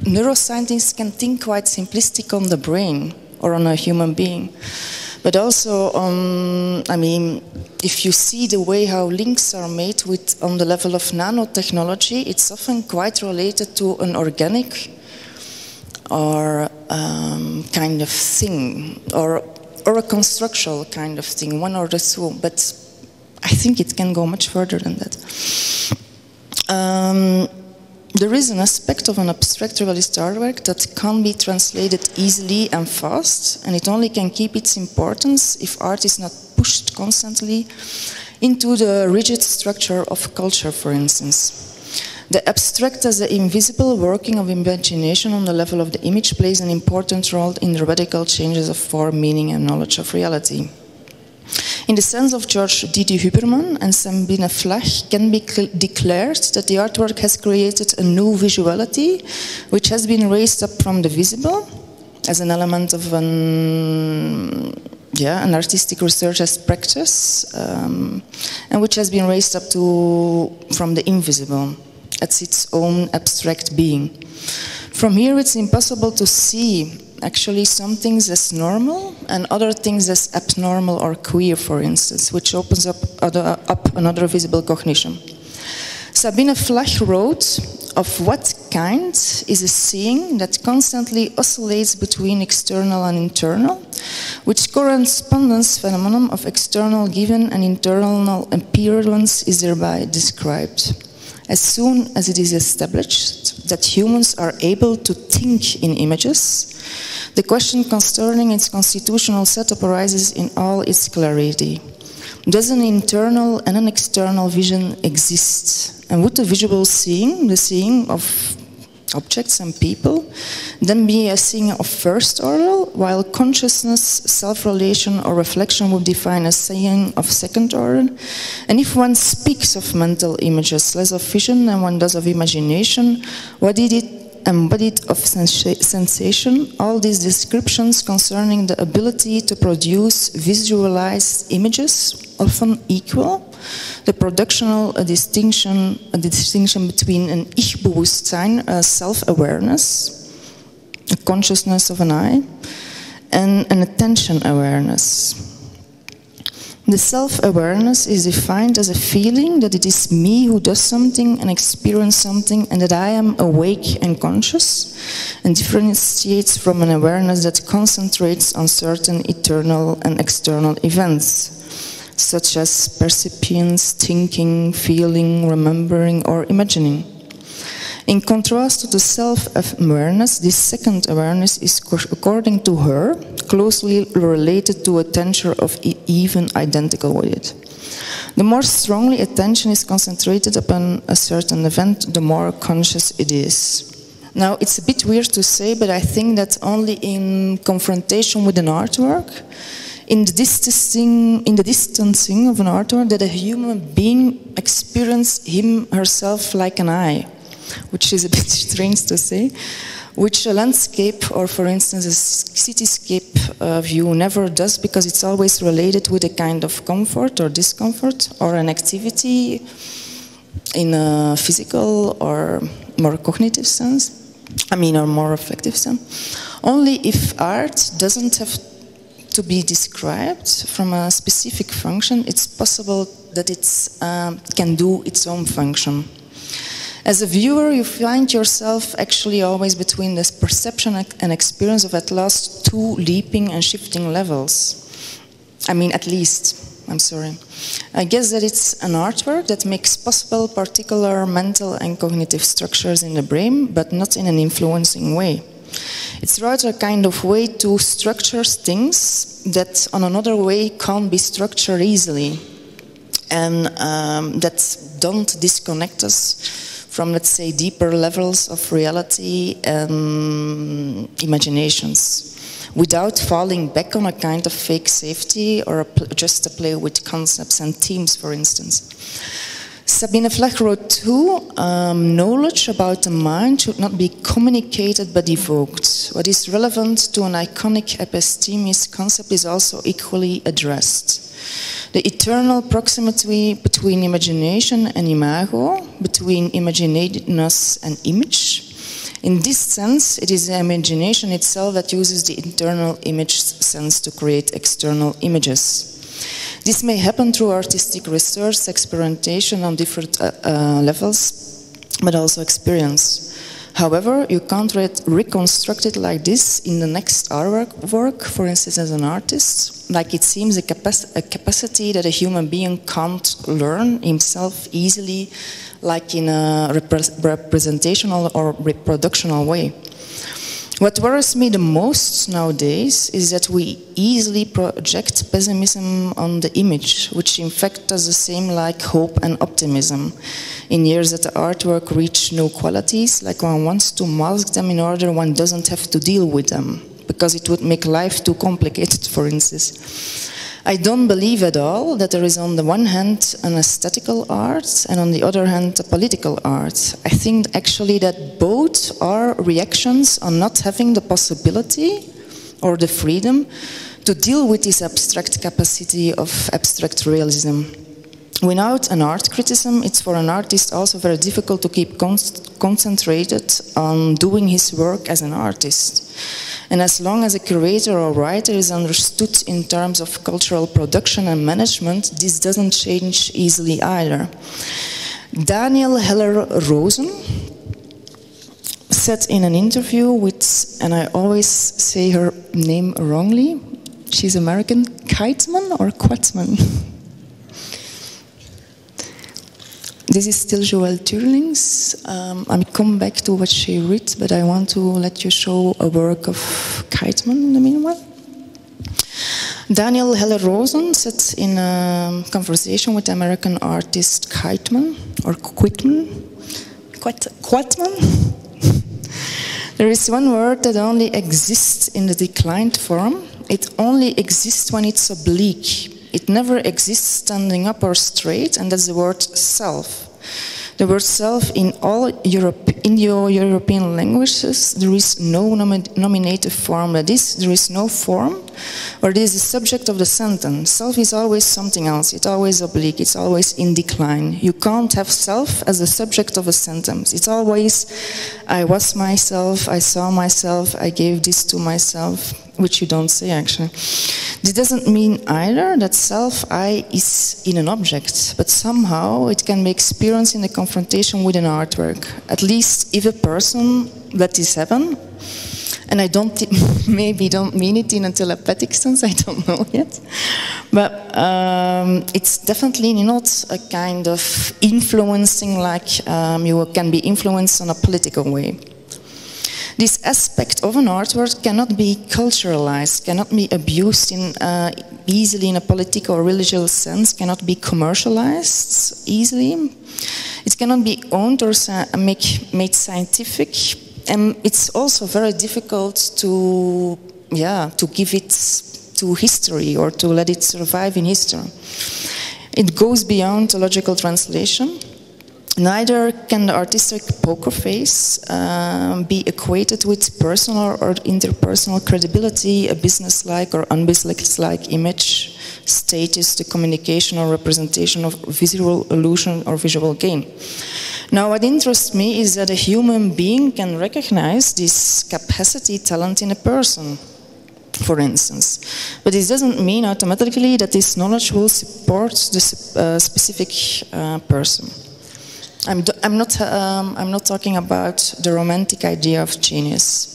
Speaker 4: neuroscientists can think quite simplistic on the brain or on a human being. But also on, I mean, if you see the way how links are made with on the level of nanotechnology, it's often quite related to an organic or kind of thing, or a constructual kind of thing, one or the two. But I think it can go much further than that. There is an aspect of an abstract realist artwork that can't be translated easily and fast, and it only can keep its importance if art is not pushed constantly into the rigid structure of culture, for instance. The abstract as the invisible working of imagination on the level of the image plays an important role in the radical changes of form, meaning, and knowledge of reality. In the sense of George Didier Huberman and Sabine Flach, can be declared that the artwork has created a new visuality, which has been raised up from the visible as an element of an artistic research as practice, and which has been raised up from the invisible as its own abstract being. From here, it's impossible to see actually some things as normal and other things as abnormal or queer, for instance, which opens up another visible cognition. Sabine Flach wrote, "Of what kind is a seeing that constantly oscillates between external and internal, which correspondence phenomenon of external given and internal appearance is thereby described. As soon as it is established that humans are able to think in images, the question concerning its constitutional setup arises in all its clarity. Does an internal and an external vision exist? And would the visual seeing, the seeing of objects and people, then be a seeing of first order, while consciousness, self-relation or reflection would define a seeing of second order? And if one speaks of mental images, less of vision than one does of imagination, what did it embodied of sensation, all these descriptions concerning the ability to produce visualized images, often equal, the productional distinction between an Ich-Bewusstsein, a self-awareness, a consciousness of an I, and an attention awareness. The self-awareness is defined as a feeling that it is me who does something and experience something, and that I am awake and conscious, and differentiates from an awareness that concentrates on certain internal and external events, such as perceptions, thinking, feeling, remembering, or imagining. In contrast to the self-awareness, this second awareness is, according to her, closely related to attention of even identical with it. The more strongly attention is concentrated upon a certain event, the more conscious it is. Now, it's a bit weird to say, but I think that only in confrontation with an artwork, in the distancing of an artwork, that a human being experiences him, herself like an I, which is a bit strange to say, which a landscape or, for instance, a cityscape view never does, because it's always related with a kind of comfort or discomfort or an activity in a physical or more cognitive sense, or more reflective sense. Only if art doesn't have to be described from a specific function, it's possible that it can do its own function. As a viewer, you find yourself actually always between this perception and experience of at last two leaping and shifting levels. At least, I'm sorry. I guess that it's an artwork that makes possible particular mental and cognitive structures in the brain, but not in an influencing way. It's rather a kind of way to structure things that on another way can't be structured easily, and that don't disconnect us from, let's say, deeper levels of reality and imaginations, without falling back on a kind of fake safety or just a play with concepts and themes, for instance. Sabine Vleg wrote too, knowledge about the mind should not be communicated but evoked. What is relevant to an iconic epistemist concept is also equally addressed. The eternal proximity between imagination and imago, between imaginedness and image. In this sense, it is the imagination itself that uses the internal image sense to create external images. This may happen through artistic research, experimentation on different levels, but also experience. However, you can't reconstruct it like this in the next artwork, for instance, as an artist. Like it seems a capacity that a human being can't learn himself easily, like in a representational or reproductional way. What worries me the most nowadays is that we easily project pessimism on the image, which in fact does the same like hope and optimism. In years that the artwork reach no qualities, like one wants to mask them in order one doesn't have to deal with them, because it would make life too complicated, for instance. I don't believe at all that there is on the one hand an aesthetical art and on the other hand a political art. I think actually that both are reactions on not having the possibility or the freedom to deal with this abstract capacity of abstract realism. Without an art criticism, it's for an artist also very difficult to keep concentrated on doing his work as an artist. And as long as a curator or writer is understood in terms of cultural production and management, this doesn't change easily either. Daniel Heller-Rosen said in an interview with, and I always say her name wrongly, she's American, Keitman or Quatman? This is still Joël Turlings. I'll come back to what she read, but I want to let you show a work of Keitman in the meanwhile. Daniel Heller-Rosen said in a conversation with the American artist Keitman, or Quatman. There is one word that only exists in the declined form. It only exists when it's oblique. It never exists standing up or straight, and that's the word self. The word self in all Indo-European languages, there is no nominative form. That is, there is no form, or it is the subject of the sentence. Self is always something else. It's always oblique. It's always in decline. You can't have self as the subject of a sentence. It's always, I was myself, I saw myself, I gave this to myself, which you don't say actually. This doesn't mean either that self-I is in an object, but somehow it can be experienced in the confrontation with an artwork. At least if a person let this happen, and I maybe don't mean it in a telepathic sense, I don't know yet, but it's definitely not a kind of influencing like you can be influenced on a political way. This aspect of an artwork cannot be culturalized, cannot be abused easily in a political or religious sense, cannot be commercialized easily. It cannot be owned or made scientific, and it's also very difficult to give it to history or to let it survive in history. It goes beyond a logical translation. Neither can the artistic poker face be equated with personal or interpersonal credibility, a business-like or unbusiness-like image, status, the communication or representation of visual illusion or visual gain. Now, what interests me is that a human being can recognize this capacity, talent in a person, for instance. But this doesn't mean automatically that this knowledge will support the specific person. I'm not talking about the romantic idea of genius.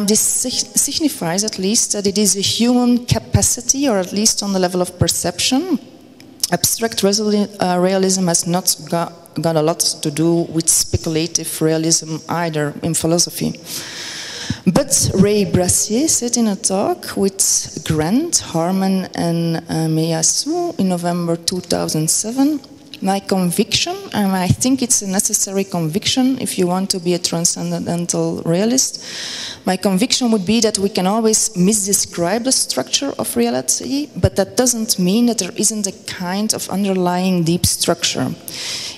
Speaker 4: This signifies at least that it is a human capacity, or at least on the level of perception. Abstract realism has not got a lot to do with speculative realism either in philosophy. But Ray Brassier said in a talk with Grant, Harman and Meyasu in November 2007, my conviction, and I think it's a necessary conviction if you want to be a transcendental realist, my conviction would be that we can always misdescribe the structure of reality, but that doesn't mean that there isn't a kind of underlying deep structure,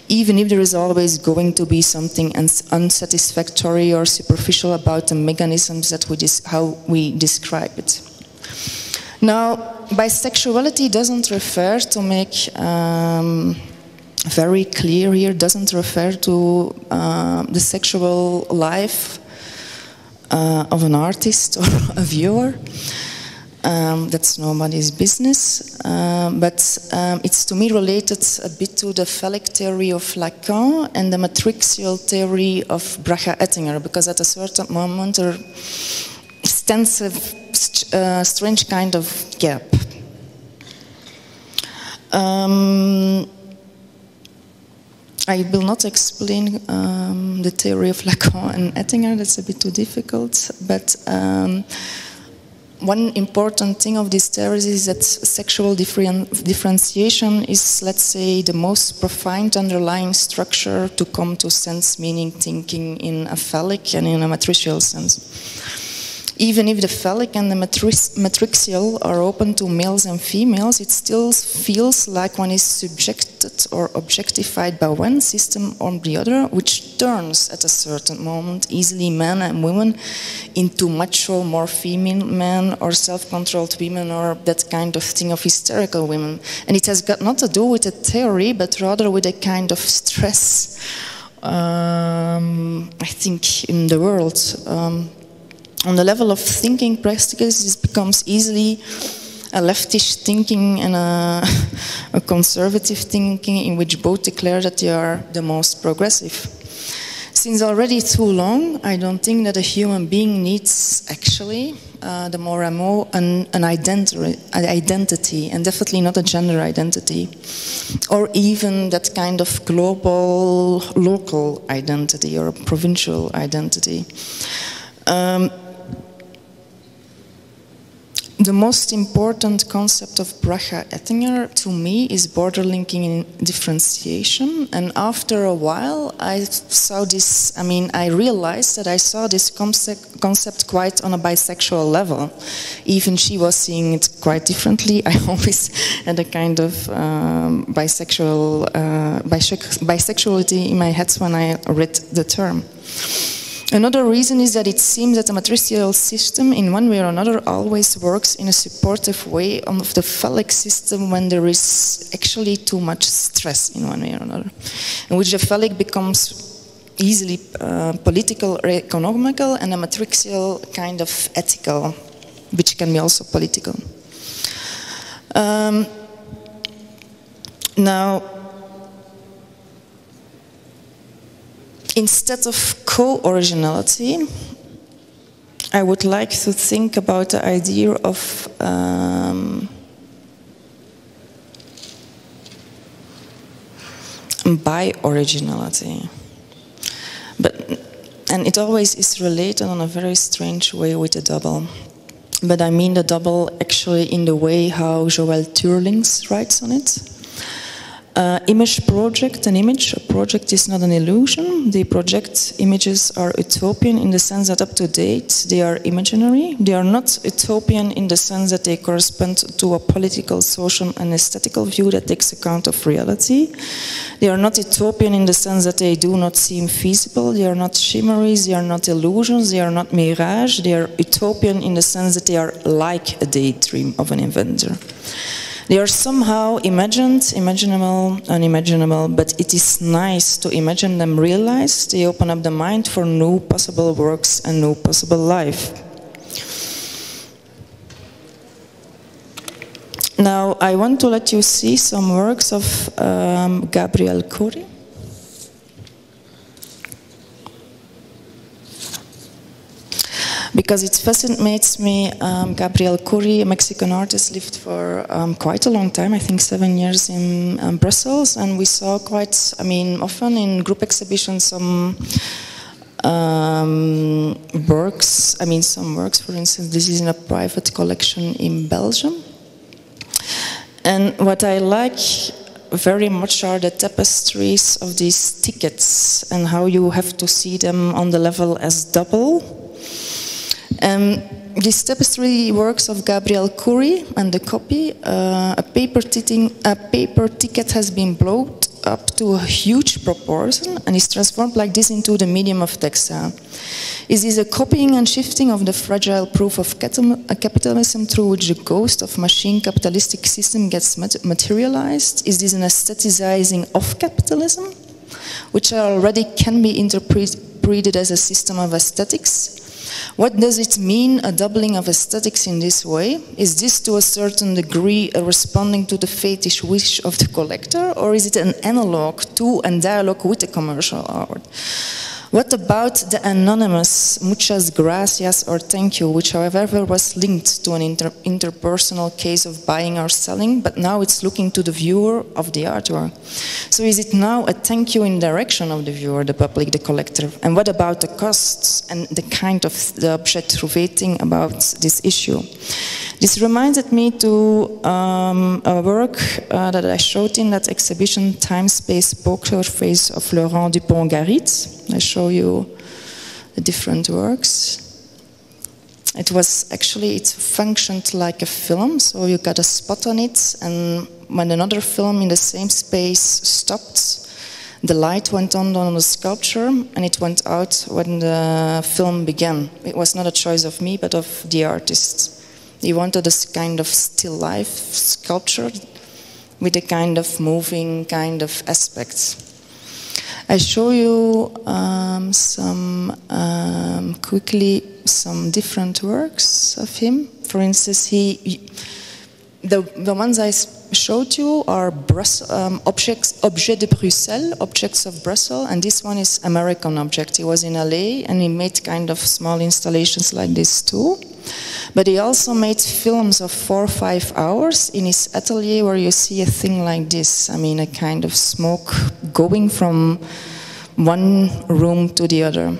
Speaker 4: even if there is always going to be something unsatisfactory or superficial about the mechanisms that how we describe it. Now, bisexuality doesn't refer to make very clear here, doesn't refer to the sexual life of an artist or a viewer. That's nobody's business, but it's to me related a bit to the phallic theory of Lacan and the matrixial theory of Bracha-Ettinger, because at a certain moment there stands a strange kind of gap. I will not explain the theory of Lacan and Ettinger, that's a bit too difficult, but one important thing of these theories is that sexual differentiation is, let's say, the most profound underlying structure to come to sense, meaning, thinking in a phallic and in a matricial sense. Even if the phallic and the matrixial are open to males and females, it still feels like one is subjected or objectified by one system or the other, which turns at a certain moment easily men and women into macho, more female men, or self-controlled women, or that kind of thing of hysterical women. And it has got not to do with a theory, but rather with a kind of stress, I think, in the world. On the level of thinking practices, it becomes easily a leftish thinking and a conservative thinking in which both declare that they are the most progressive. Since already too long, I don't think that a human being needs actually the more and more an identity, and definitely not a gender identity, or even that kind of global, local identity or provincial identity. The most important concept of Bracha-Ettinger to me is border linking in differentiation, and after a while I saw this, I realized that I saw this concept quite on a bisexual level. Even she was seeing it quite differently. I always had a kind of bisexuality in my head when I read the term. Another reason is that it seems that the matricial system, in one way or another, always works in a supportive way of the phallic system when there is actually too much stress in one way or another, in which the phallic becomes easily political or economical, and the matricial kind of ethical, which can be also political. Now, instead of co-originality, I would like to think about the idea of bi-originality. And it always is related in a very strange way with the double. But I mean the double actually in the way how Joël Tuurlings writes on it. Image project, a project is not an illusion. The project images are utopian in the sense that up to date they are imaginary. They are not utopian in the sense that they correspond to a political, social and aesthetical view that takes account of reality. They are not utopian in the sense that they do not seem feasible. They are not chimeries, they are not illusions, they are not mirage. They are utopian in the sense that they are like a daydream of an inventor. They are somehow imagined, imaginable, unimaginable, but it is nice to imagine them realized. They open up the mind for new possible works and new possible life. Now, I want to let you see some works of Gabriel Corey. because it fascinates me. Gabriel Kuri, a Mexican artist, lived for quite a long time, I think 7 years in Brussels, and we saw quite, I mean, often in group exhibitions some works, I mean some works, for instance, this is in a private collection in Belgium. And what I like very much are the tapestries of these tickets and how you have to see them on the level as double. These tapestry works of Gabriel Kuri and the copy, a paper ticket has been blown up to a huge proportion and is transformed like this into the medium of textile. Is this a copying and shifting of the fragile proof of capitalism through which the ghost of machine capitalistic system gets materialized? Is this an aestheticizing of capitalism, which already can be interpreted as a system of aesthetics? What does it mean, a doubling of aesthetics in this way? Is this to a certain degree responding to the fetish wish of the collector, or is it an analog to and dialogue with the commercial art? What about the anonymous muchas gracias or thank you, which however was linked to an interpersonal case of buying or selling, but now it's looking to the viewer of the artwork. So is it now a thank you in direction of the viewer, the public, the collector? And what about the costs and the kind of the objectivating about this issue? This reminded me to a work that I showed in that exhibition, Time, Space, Poker Face of Laurent Dupont-Garit. I show you the different works. It was actually, it functioned like a film, so you got a spot on it, and when another film in the same space stopped, the light went on the sculpture, and it went out when the film began. It was not a choice of me, but of the artist. He wanted this kind of still life sculpture with a kind of moving kind of aspects. I show you quickly some different works of him. For instance, the ones I showed you are objets de Bruxelles, objects of Brussels, and this one is American object. He was in LA and he made kind of small installations like this too. But he also made films of 4 or 5 hours in his atelier where you see a thing like this. I mean, a kind of smoke going from one room to the other.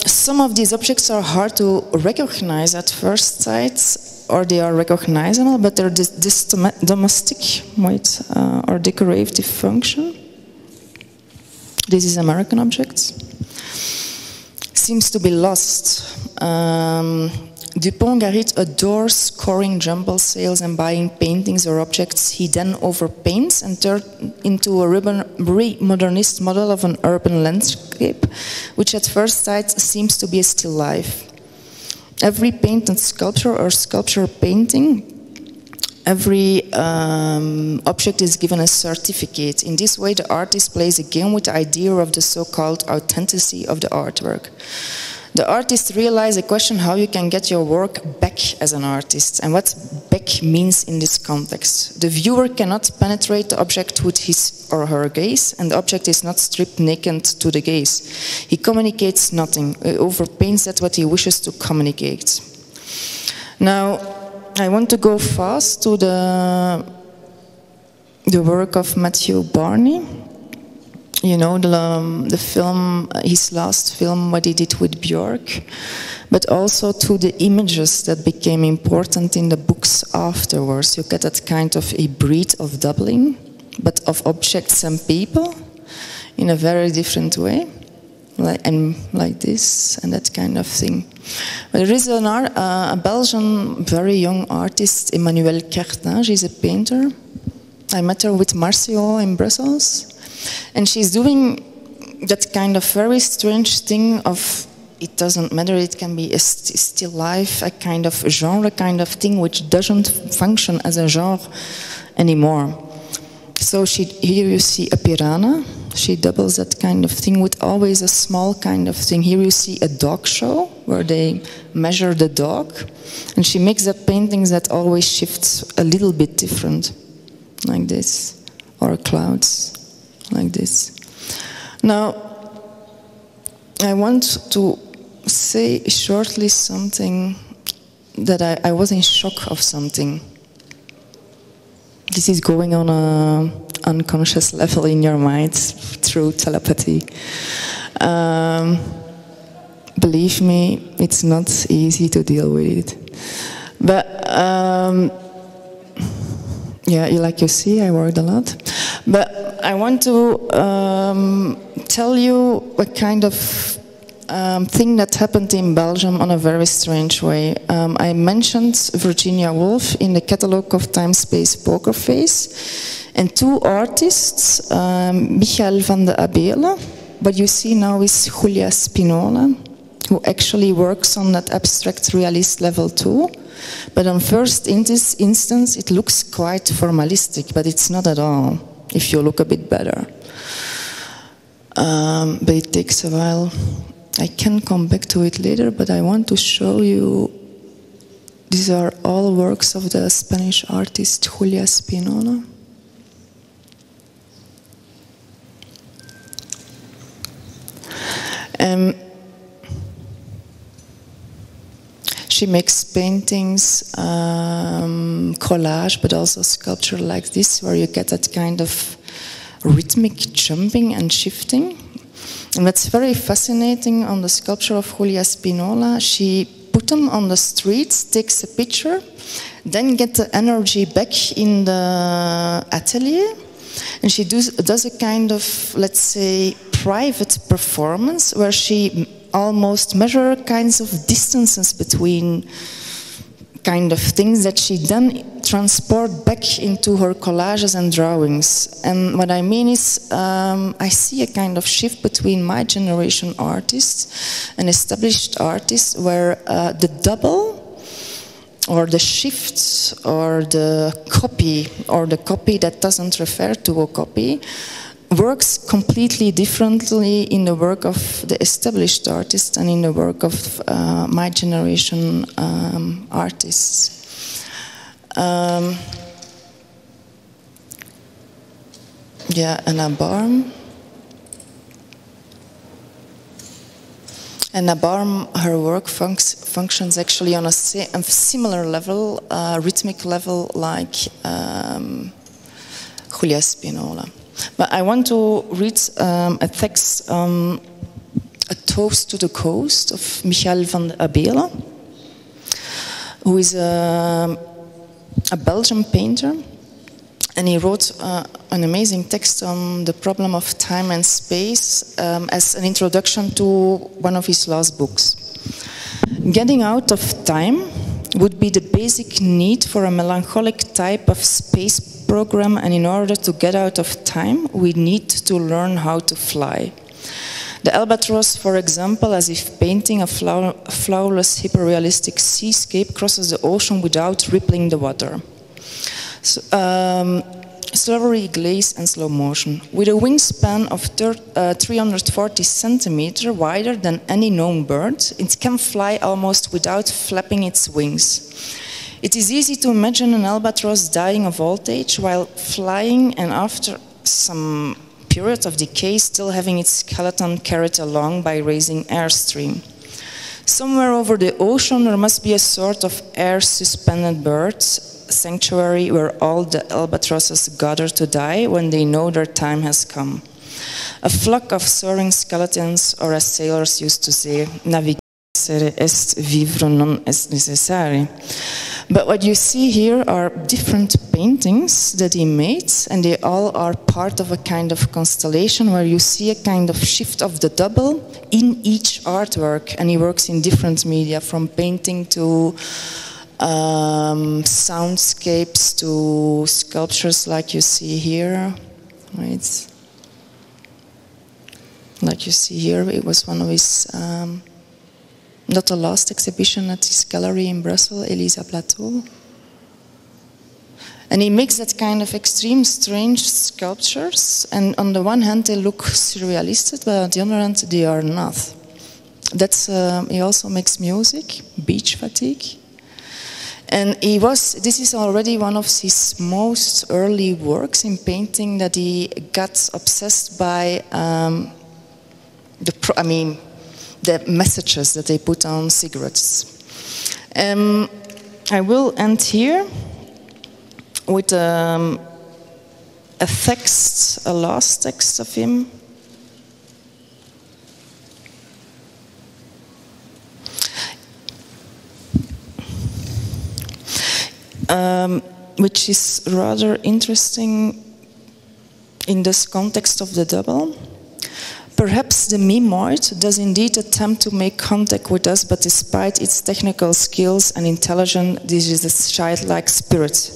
Speaker 4: Some of these objects are hard to recognize at first sight, or they are recognizable, but they're this domestic or decorative function. This is American objects. Seems to be lost. Dupont-Garit adores scoring jumble sales and buying paintings or objects he then overpaints and turns into a re-modernist model of an urban landscape, which at first sight seems to be a still life. Every painted sculpture or sculpture painting, every object is given a certificate. In this way, the artist plays a game with the idea of the so-called authenticity of the artwork. The artist realizes a question how you can get your work back as an artist, and what back means in this context. The viewer cannot penetrate the object with his or her gaze, and the object is not stripped naked to the gaze. He communicates nothing. He overpaints that what he wishes to communicate. Now, I want to go fast to the work of Matthew Barney. You know, the film, his last film, what he did with Björk, but also to the images that became important in the books afterwards. You get that kind of a breed of doubling, but of objects and people in a very different way, like this and that kind of thing. But there is a Belgian very young artist, Emmanuelle Cartin. She's a painter. I met her with Marcio in Brussels. And she's doing that kind of very strange thing of, it doesn't matter, it can be a still life, a kind of genre kind of thing which doesn't function as a genre anymore. So here you see a piranha, she doubles that kind of thing with always a small kind of thing. Here you see a dog show where they measure the dog, and she makes that paintings that always shifts a little bit different, like this, or clouds. Like this. Now, I want to say shortly something that I was in shock of something. This is going on an unconscious level in your mind through telepathy. Believe me, it's not easy to deal with it. But yeah, like you see, I worked a lot. But I want to tell you a kind of thing that happened in Belgium on a very strange way. I mentioned Virginia Woolf in the Catalogue of Time-Space Poker Face, and two artists, Michael van de Abele, what you see now is Julia Spinola, who actually works on that abstract realist level too. But on first instance, it looks quite formalistic, but it's not at all, if you look a bit better. But it takes a while. I can come back to it later, but I want to show you, these are all works of the Spanish artist Julia Spinola. She makes paintings, collage, but also sculpture like this, where you get that kind of rhythmic jumping and shifting. And what's very fascinating on the sculpture of Julia Spinola, she put them on the streets, takes a picture, then get the energy back in the atelier, and she does a kind of, let's say, private performance where she almost measure kinds of distances between kind of things that she then transport back into her collages and drawings. And what I mean is, I see a kind of shift between my generation artists and established artists where the double or the shift or the copy that doesn't refer to a copy works completely differently in the work of the established artists and in the work of my generation artists. Yeah, Anna Barm. Anna Barm, her work functions actually on a similar level, rhythmic level, like Julia Spinola. But I want to read a text, A Toast to the Coast of Michael van de Abele, who is a Belgian painter, and he wrote an amazing text on the problem of time and space as an introduction to one of his last books. Getting out of time would be the basic need for a melancholic type of space program, and in order to get out of time, we need to learn how to fly. The albatross, for example, as if painting a flawless, hyperrealistic seascape, crosses the ocean without rippling the water. So, slurry, glaze, and slow motion. With a wingspan of 340 centimeters wider than any known bird, it can fly almost without flapping its wings. It is easy to imagine an albatross dying of old age while flying, and after some period of decay still having its skeleton carried along by raising airstream. Somewhere over the ocean there must be a sort of air-suspended bird sanctuary where all the albatrosses gather to die when they know their time has come. A flock of soaring skeletons, or as sailors used to say, navigare est, vivre non est necessari. But what you see here are different paintings that he made, and they all are part of a kind of constellation where you see a kind of shift of the double in each artwork, and he works in different media, from painting to soundscapes to sculptures like you see here, right? Like you see here, it was one of his, not the last exhibition at his gallery in Brussels, Elisa Plateau. And he makes that kind of extreme, strange sculptures, and on the one hand they look surrealistic, but on the other hand they are not. That's, he also makes music, Beach Fatigue. And this is already one of his most early works in painting, that he got obsessed by the messages that they put on cigarettes. I will end here with a text, a last text of him. Which is rather interesting in this context of the double. Perhaps the memoid does indeed attempt to make contact with us, but despite its technical skills and intelligence, this is a childlike spirit.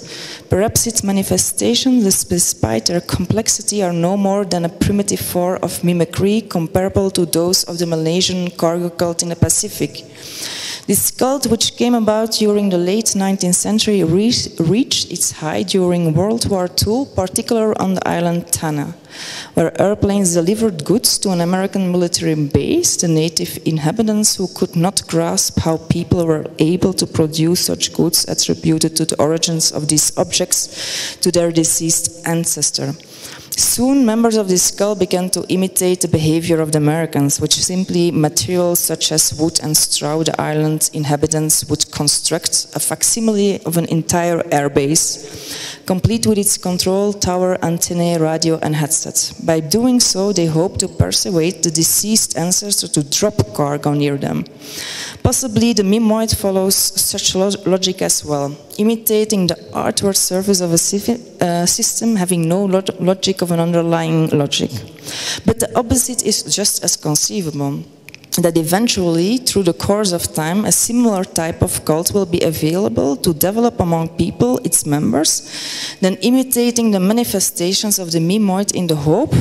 Speaker 4: Perhaps its manifestations, despite their complexity, are no more than a primitive form of mimicry comparable to those of the Malaysian cargo cult in the Pacific. This cult, which came about during the late 19th century, reached its height during World War II, particularly on the island Tanna, where airplanes delivered goods to an American military base. The native inhabitants, who could not grasp how people were able to produce such goods, attributed to the origins of these objects to their deceased ancestor. Soon, members of this cult began to imitate the behavior of the Americans, which simply materials such as wood and straw the island inhabitants would construct a facsimile of an entire airbase, complete with its control tower, antennae, radio and headset. By doing so, they hoped to persuade the deceased ancestor to drop cargo near them. Possibly the memoid follows such logic as well, imitating the outward surface of a system having no logic of an underlying logic. But the opposite is just as conceivable, that eventually, through the course of time, a similar type of cult will be available to develop among people, its members, then imitating the manifestations of the memoid in the hope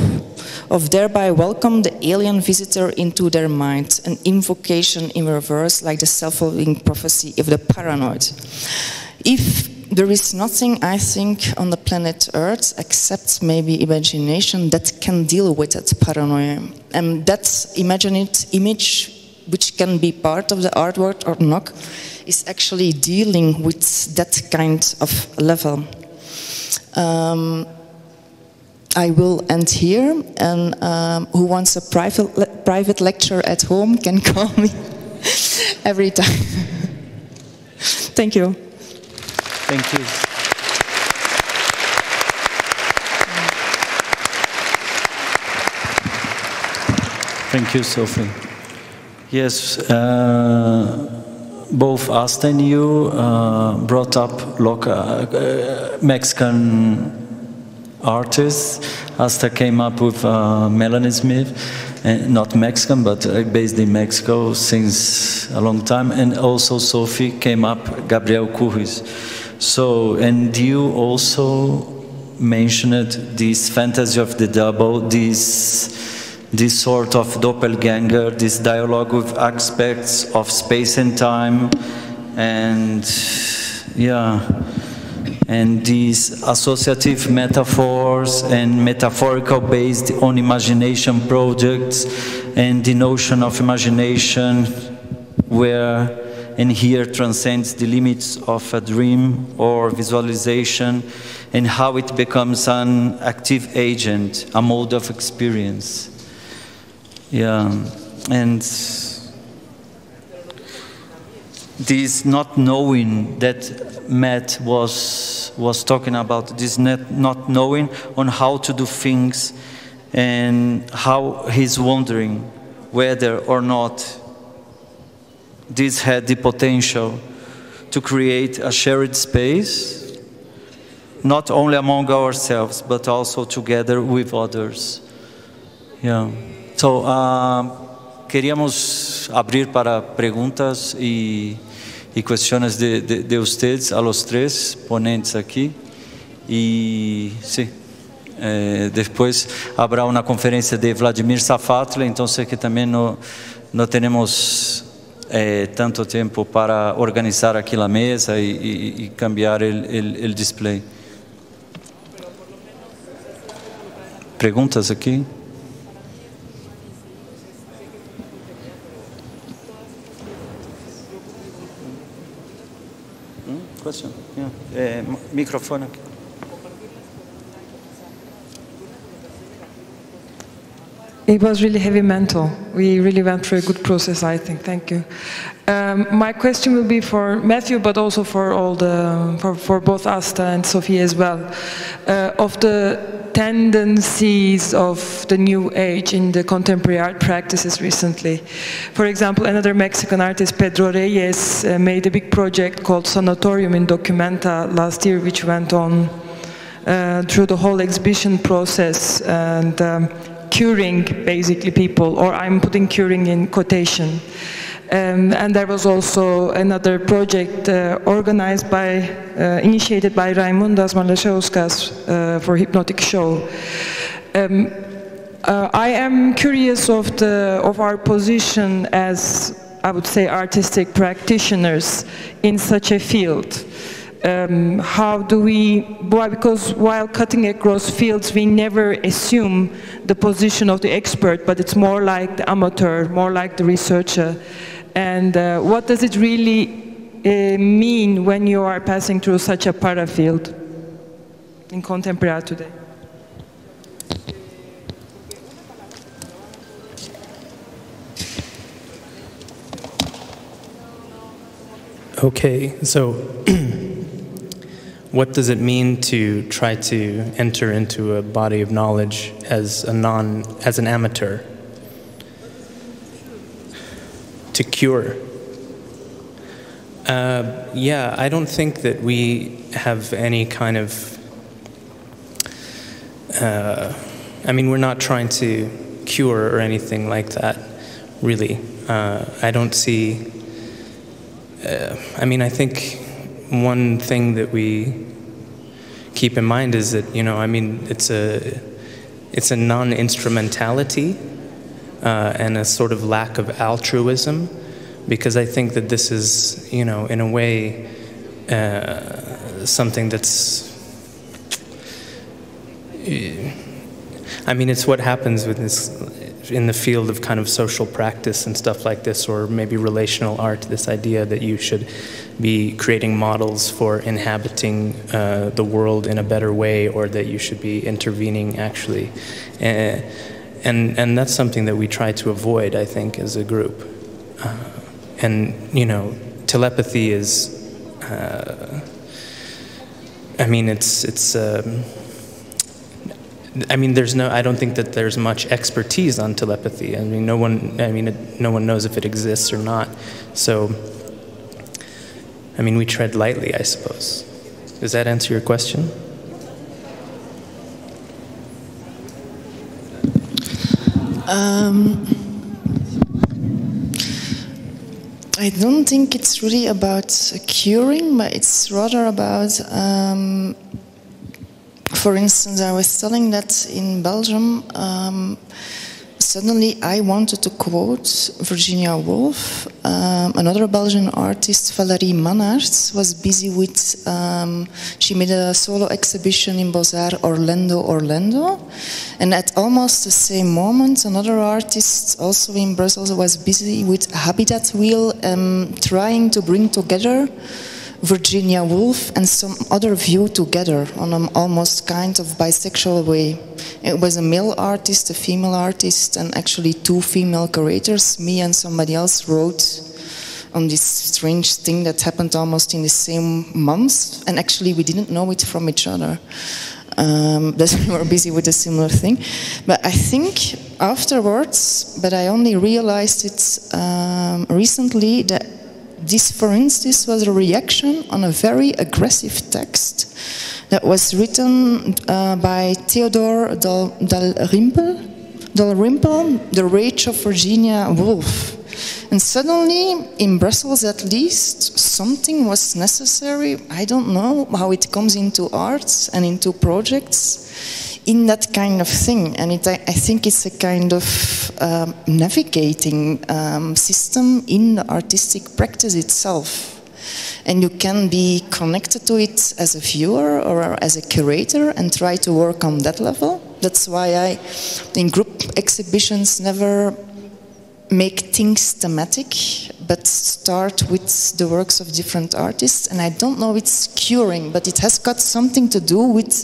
Speaker 4: of thereby welcome the alien visitor into their mind, an invocation in reverse, like the self-fulfilling prophecy of the paranoid. If there is nothing, I think, on the planet Earth, except maybe imagination, that can deal with that paranoia. And that image, which can be part of the artwork or not, is actually dealing with that kind of level. I will end here, and who wants a private lecture at home can call me every time. Thank you.
Speaker 1: Thank you. Thank you, Sophie. Yes, both Asta and you brought up local Mexican artists. Asta came up with Melanie Smith, not Mexican, but based in Mexico since a long time, and also Sophie came up, Gabriel Curris. So, and you also mentioned this fantasy of the double, this sort of doppelganger, this dialogue with aspects of space and time, and yeah, and these associative metaphors and metaphorical based on imagination projects, and the notion of imagination where and here transcends the limits of a dream or visualization, and how it becomes an active agent, a mode of experience. Yeah, and this not knowing that Matt was talking about, this not knowing on how to do things, and how he's wondering whether or not this had the potential to create a shared space, not only among ourselves, but also together with others. Yeah. So, queríamos abrir para preguntas y cuestiones de ustedes, a los tres ponentes aquí. Y sí, después habrá una conferencia de Vladimir Safatli, entonces que también no tenemos tanto tiempo para organizar aquí la mesa y cambiar el display. ¿Preguntas aquí? Question? Yeah. Microphone aquí.
Speaker 5: It was really heavy mental. We really went through a good process, I think. Thank you. My question will be for Matthew, but also for for both Asta and Sophie as well. Of the tendencies of the new age in the contemporary art practices recently. For example, another Mexican artist, Pedro Reyes, made a big project called Sanatorium in Documenta last year, which went on through the whole exhibition process and curing basically people, or I'm putting curing in quotation. And there was also another project organized by, initiated by Raimundas Malašauskas for Hypnotic Show. I am curious of our position as, I would say, artistic practitioners in such a field. How do we, because while cutting across fields, we never assume the position of the expert, but it's more like the amateur, more like the researcher. And what does it really mean when you are passing through such a para-field in contemporary art today?
Speaker 3: Okay, so what does it mean to try to enter into a body of knowledge as an amateur? To cure. Yeah, I don't think that we have any kind of, I mean, we're not trying to cure or anything like that, really. I don't see, I mean, I think one thing that we keep in mind is that, you know, I mean, it's a non-instrumentality and a sort of lack of altruism, because I think that this is, you know, in a way, something that's, I mean, it's what happens with this, in the field of kind of social practice and stuff like this, or maybe relational art, this idea that you should be creating models for inhabiting the world in a better way, or that you should be intervening actually. And that's something that we try to avoid, I think, as a group. And, you know, telepathy is, I mean, I mean, I don't think that there's much expertise on telepathy. I mean, no one knows if it exists or not. So, I mean, we tread lightly, I suppose. Does that answer your question?
Speaker 4: I don't think it's really about curing, but it's rather about, for instance, I was telling that in Belgium, suddenly I wanted to quote Virginia Woolf. Another Belgian artist, Valérie Mannaerts, was busy with, she made a solo exhibition in Beaux-Arts Orlando. And at almost the same moment, another artist, also in Brussels, was busy with Habitat Wheel, trying to bring together Virginia Woolf and some other view together on an almost kind of bisexual way. It was a male artist, a female artist, and actually two female curators. Me and somebody else wrote on this strange thing that happened almost in the same month, and actually we didn't know it from each other. That we were busy with a similar thing. But I think afterwards, but I only realized it recently, that this, for instance, was a reaction on a very aggressive text that was written by Theodore Dalrymple, The Rage of Virginia Woolf. And suddenly, in Brussels at least, something was necessary. I don't know how it comes into arts and into projects in that kind of thing. And I think it's a kind of navigating system in the artistic practice itself. And you can be connected to it as a viewer or as a curator and try to work on that level. That's why I, in group exhibitions, never make things thematic, but start with the works of different artists. And I don't know if it's curing, but it has got something to do with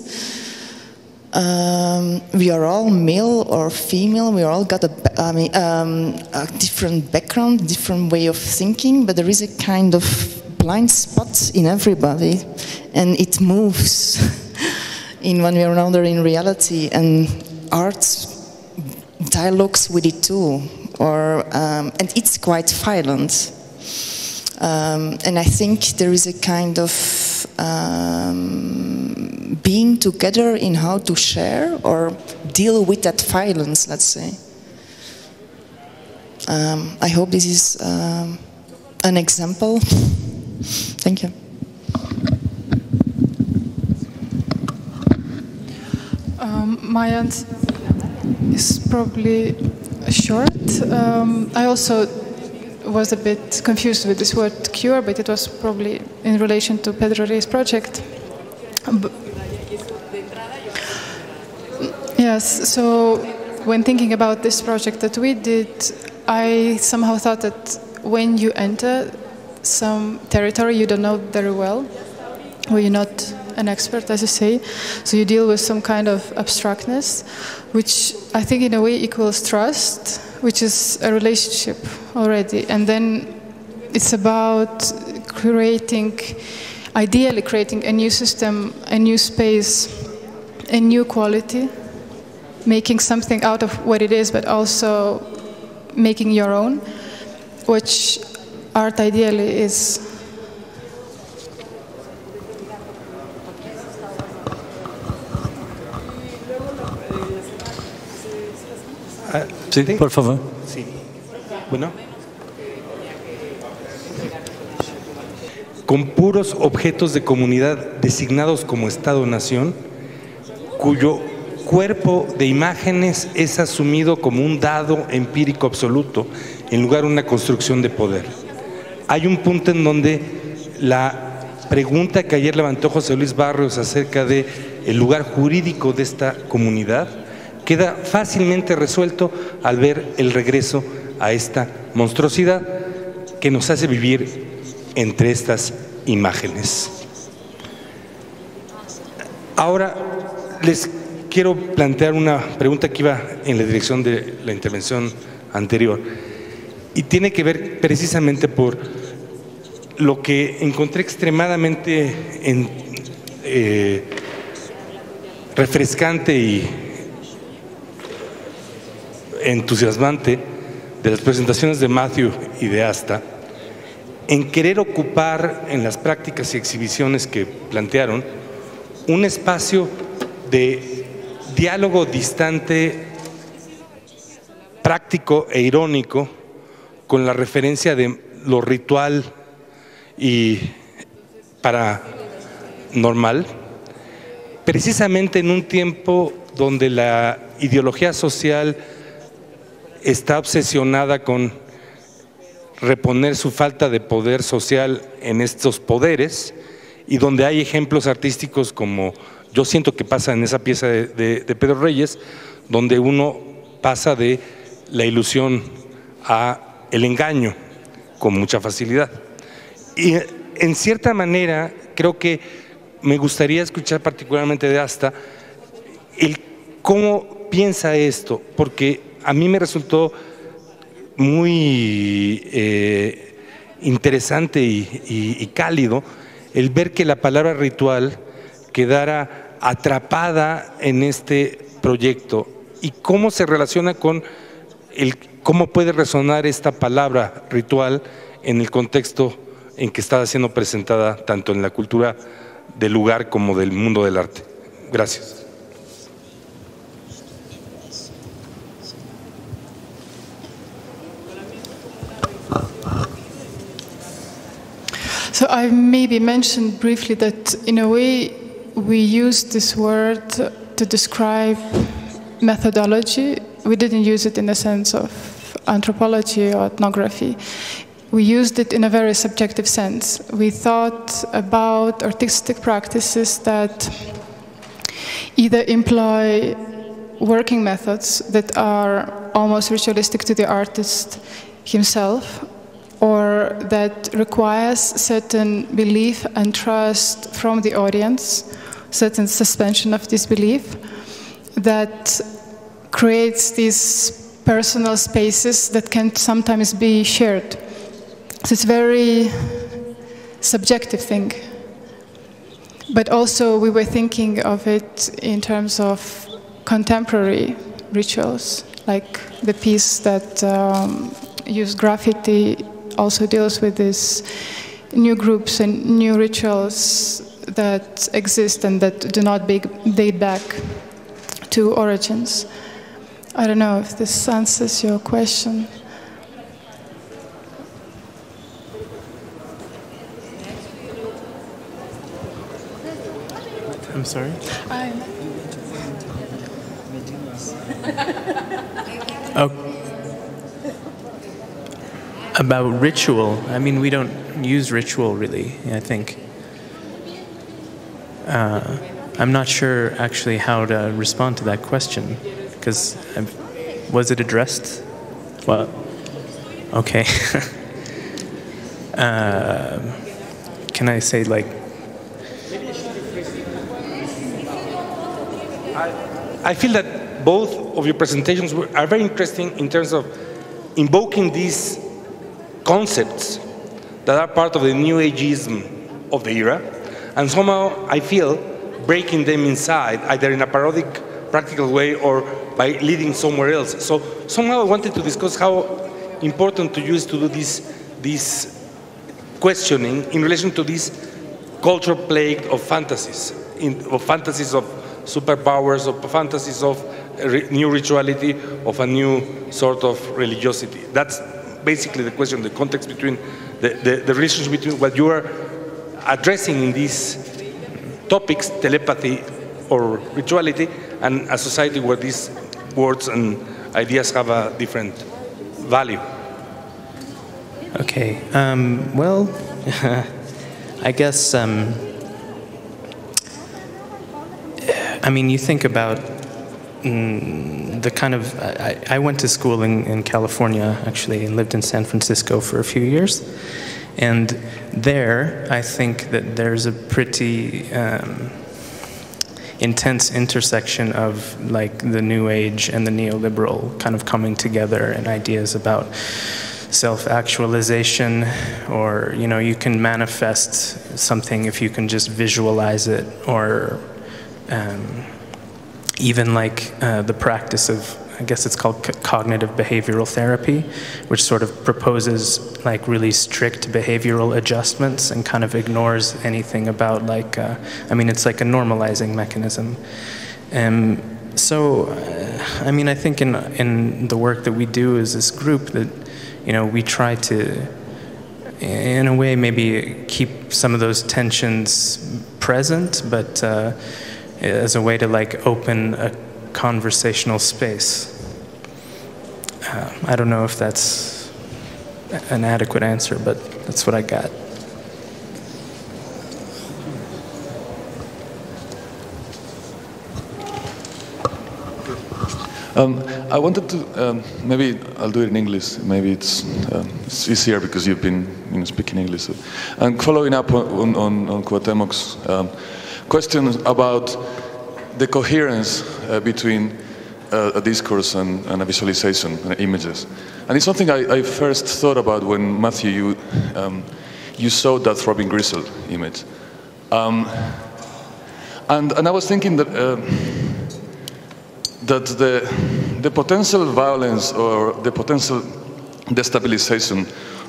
Speaker 4: We are all male or female, we all got a different background, different way of thinking, but there is a kind of blind spot in everybody, and it moves in one way or another in reality, and art dialogues with it too, and it's quite violent. And I think there is a kind of being together in how to share or deal with that violence, let's say. I hope this is an example. Thank you.
Speaker 2: My answer is probably short. I also was a bit confused with this word cure, but it was probably in relation to Pedro Rey's project. Yes, so when thinking about this project that we did, I somehow thought that when you enter some territory you don't know very well, or you're not an expert, as you say, so you deal with some kind of abstractness, which I think in a way equals trust, which is a relationship already. And then it's about ideally creating a new system, a new space, a new quality, making something out of what it is, but also making your own, which art ideally is.
Speaker 1: Sí, por favor.
Speaker 6: Sí. Bueno. Con puros objetos de comunidad designados como Estado-nación, cuyo cuerpo de imágenes es asumido como un dado empírico absoluto, en lugar de una construcción de poder. Hay un punto en donde la pregunta que ayer levantó José Luis Barrios acerca del lugar jurídico de esta comunidad queda fácilmente resuelto al ver el regreso a esta monstruosidad que nos hace vivir entre estas imágenes. Ahora les quiero plantear una pregunta que iba en la dirección de la intervención anterior y tiene que ver precisamente por lo que encontré extremadamente refrescante y entusiasmante de las presentaciones de Marcio y de Asta, en querer ocupar en las prácticas y exhibiciones que plantearon un espacio de diálogo distante, práctico e irónico con la referencia de lo ritual y paranormal, precisamente en un tiempo donde la ideología social está obsesionada con reponer su falta de poder social en estos poderes y donde hay ejemplos artísticos como yo siento que pasa en esa pieza de Pedro Reyes, donde uno pasa de la ilusión a el engaño con mucha facilidad. Y en cierta manera creo que me gustaría escuchar particularmente de Asta el cómo piensa esto, porque a mí me resultó muy interesante y cálido el ver que la palabra ritual quedara atrapada en este proyecto y cómo se relaciona con cómo puede resonar esta palabra ritual en el contexto en que está siendo presentada tanto en la cultura del lugar como del mundo del arte. Gracias.
Speaker 2: So I maybe mentioned briefly that in a way we used this word to describe methodology. We didn't use it in the sense of anthropology or ethnography. We used it in a very subjective sense. We thought about artistic practices that either employ working methods that are almost ritualistic to the artist himself, or that requires certain belief and trust from the audience, certain suspension of disbelief, that creates these personal spaces that can sometimes be shared. So it's a very subjective thing. But also we were thinking of it in terms of contemporary rituals, like the piece that used graffiti also deals with these new groups and new rituals that exist and that do not date back to origins. I don't know if this answers your question.
Speaker 3: I'm sorry? Oh. About ritual, I mean, we don't use ritual really, I think. I'm not sure actually how to respond to that question, because was it addressed? Well, okay. Can I say like,
Speaker 6: I feel that both of your presentations are very interesting in terms of invoking these concepts that are part of the new ageism of the era, and somehow I feel breaking them inside, either in a parodic, practical way or by leading somewhere else. So somehow I wanted to discuss how important to you is to do this questioning in relation to this culture plagued of fantasies, of fantasies of superpowers, of fantasies of new rituality, of a new sort of religiosity. That's basically the question, the context between the relationship between what you are addressing in these topics, telepathy or rituality, and a society where these words and ideas have a different value.
Speaker 3: Okay, well, I guess, I mean, you think about the kind of, I went to school in California, actually, and lived in San Francisco for a few years. And there, I think that there's a pretty intense intersection of like the New Age and the neoliberal kind of coming together, and ideas about self-actualization, or, you know, you can manifest something if you can just visualize it, or even like the practice of, I guess it's called cognitive behavioral therapy, which sort of proposes like really strict behavioral adjustments and kind of ignores anything about like, I mean, it's like a normalizing mechanism. So, I mean, I think in the work that we do as this group, that, you know, we try to, in a way, maybe keep some of those tensions present, but as a way to like open a conversational space. I don't know if that's an adequate answer, but that's what I got.
Speaker 7: I wanted to, maybe I'll do it in English. Maybe it's easier because you've been, you know, speaking English. So. And following up on Cuauhtémoc's questions about the coherence between a discourse and a visualization, images. And it's something I first thought about when, Matthew, you showed that throbbing gristle image. And I was thinking that that the potential violence or the potential destabilization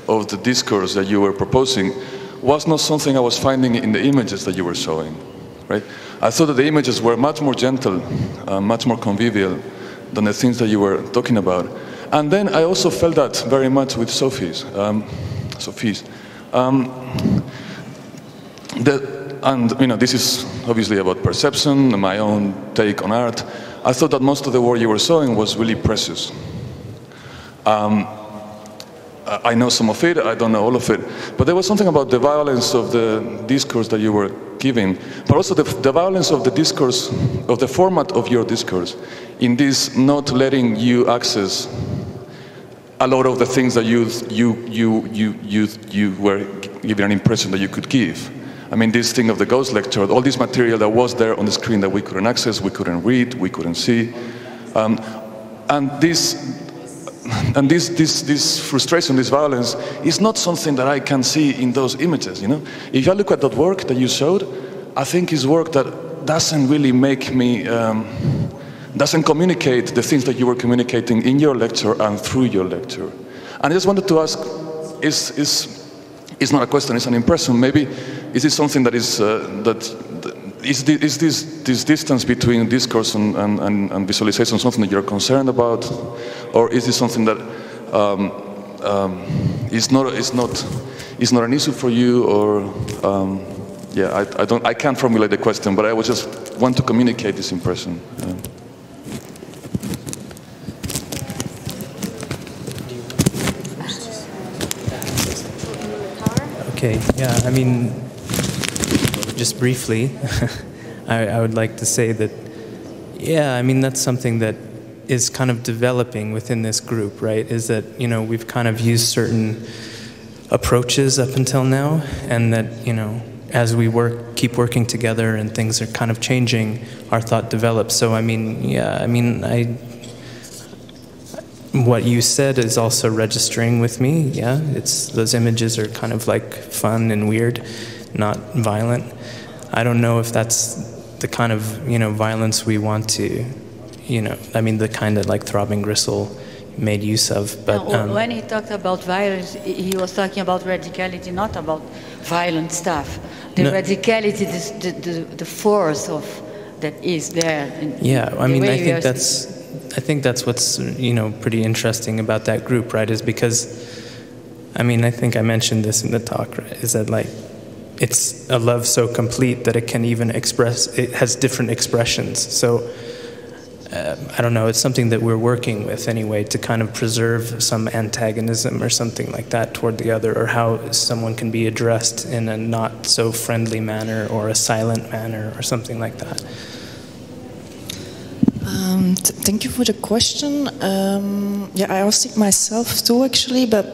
Speaker 7: of the discourse that you were proposing was not something I was finding in the images that you were showing, right? I thought that the images were much more gentle, much more convivial than the things that you were talking about. And then I also felt that very much with Sophie's. And you know, this is obviously about perception and my own take on art. I thought that most of the work you were showing was really precious. I know some of it, I don't know all of it, but there was something about the violence of the discourse that you were giving, but also the violence of the discourse, of the format of your discourse, in this not letting you access a lot of the things that you were giving an impression that you could give. I mean, this thing of the ghost lecture, all this material that was there on the screen that we couldn't access, we couldn't read, we couldn't see. And this frustration, this violence, is not something that I can see in those images, you know? If I look at that work that you showed, I think it's work that doesn't really make me, doesn't communicate the things that you were communicating in your lecture and through your lecture. And I just wanted to ask, it's not a question, it's an impression. Maybe is this something that is is this distance between discourse and visualization something that you're concerned about, or is this something that is not an issue for you? Or yeah, I can't formulate the question, but I would just want to communicate this impression.
Speaker 3: Okay, yeah, I mean, just briefly, I would like to say that, yeah, I mean, that's something that is kind of developing within this group, right? Is that, you know, we've kind of used certain approaches up until now, and that, you know, as we keep working together and things are kind of changing, our thought develops. So, I mean, yeah, I mean, what you said is also registering with me, yeah? Those images are kind of like fun and weird, not violent. I don't know if that's the kind of, you know, violence we want to, you know, I mean, the kind that like Throbbing Gristle made use of. But
Speaker 8: when he talked about violence, he was talking about radicality, not about violent stuff. The radicality, the force of that is there.
Speaker 3: Yeah, I mean, I think that's what's, you know, pretty interesting about that group, right? Is because, I mean, I think I mentioned this in the talk, right? Is that like, it's a love so complete that it can even it has different expressions. So, I don't know, it's something that we're working with anyway, to kind of preserve some antagonism or something like that toward the other, or how someone can be addressed in a not so friendly manner or a silent manner or something like that.
Speaker 4: Thank you for the question. Yeah, I asked it myself too, actually, but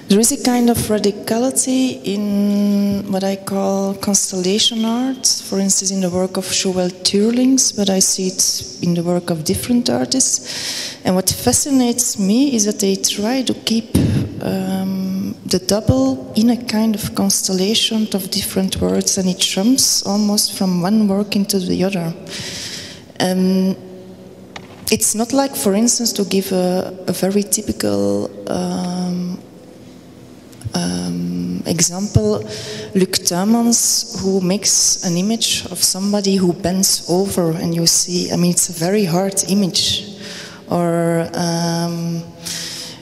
Speaker 4: there is a kind of radicality in what I call constellation art, for instance, in the work of Joël Tuurlings, but I see it in the work of different artists. And what fascinates me is that they try to keep the double in a kind of constellation of different words, and it jumps almost from one work into the other. It's not like, for instance, to give a very typical example, Luc Tuymans, who makes an image of somebody who bends over, and you see, I mean, it's a very hard image. Or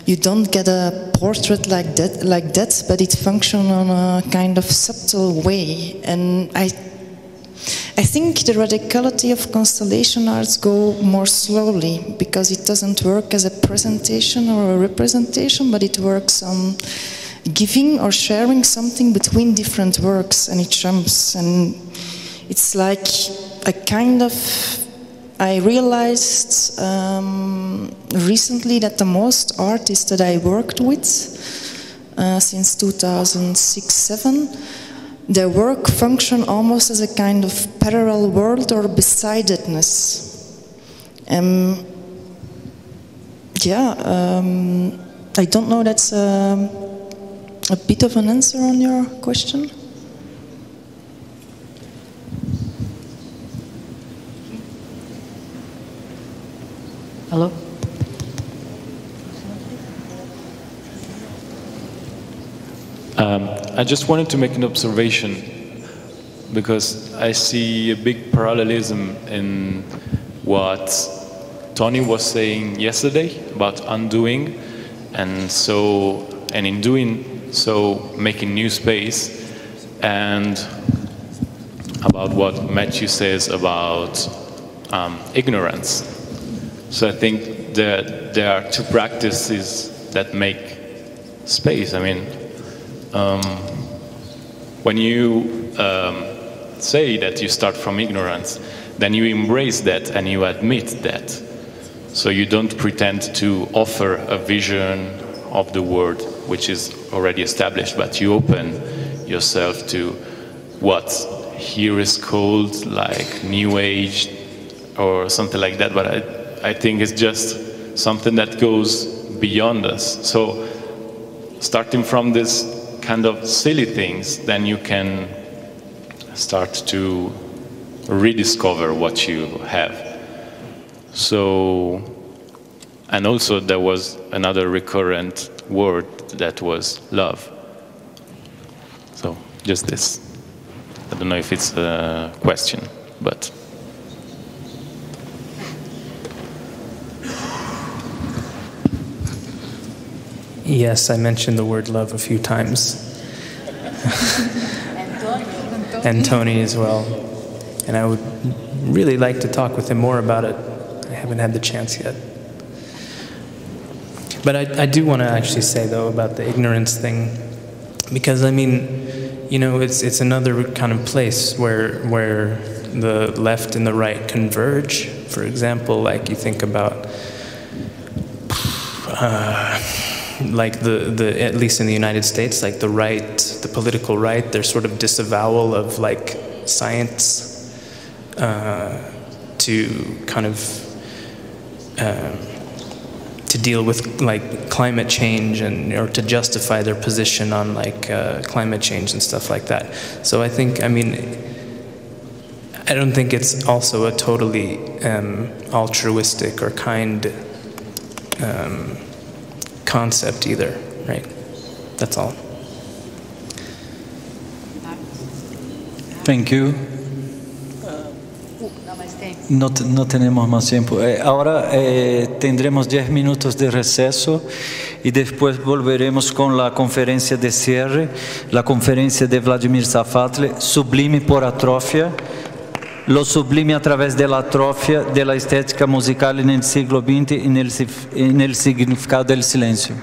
Speaker 4: you don't get a portrait like that, but it functions on a kind of subtle way. And I think the radicality of constellation arts go more slowly, because it doesn't work as a presentation or a representation, but it works on giving or sharing something between different works, and it jumps. And it's like a kind of, I realized recently that the most artists that I worked with since 2006-07, their work function almost as a kind of parallel world or besidedness. I don't know, that's a bit of an answer on your question.
Speaker 8: Hello?
Speaker 9: I just wanted to make an observation, because I see a big parallelism in what Tony was saying yesterday about undoing, and in doing so making new space, and about what Matthew says about ignorance. So I think that there are two practices that make space. I mean, when you say that you start from ignorance, then you embrace that and you admit that. So you don't pretend to offer a vision of the world which is already established, but you open yourself to what here is called like New Age or something like that, but I think it's just something that goes beyond us. So starting from this kind of silly things, then you can start to rediscover what you have. So, and also there was another recurrent word that was love. So just this. I don't know if it's a question, but.
Speaker 3: Yes, I mentioned the word love a few times. And Tony as well. And I would really like to talk with him more about it. I haven't had the chance yet. But I do want to actually say, though, about the ignorance thing, because, I mean, you know, it's another kind of place where the left and the right converge. For example, like you think about like the at least in the United States, like the right, the political right, their sort of disavowal of like science to kind of to deal with like climate change and or to justify their position on like climate change and stuff like that. So I think, I mean, I don't think it's also a totally altruistic or kind concept either, right? That's all.
Speaker 1: Thank you. No tenemos más tiempo. Ahora tendremos 10 minutos de receso y después volveremos con la conferencia de cierre, la conferencia de Vladimir Zafatle, Sublime por atrofia, lo sublime a través de la atrofia de la estética musical en el siglo XX y en el significado del silencio.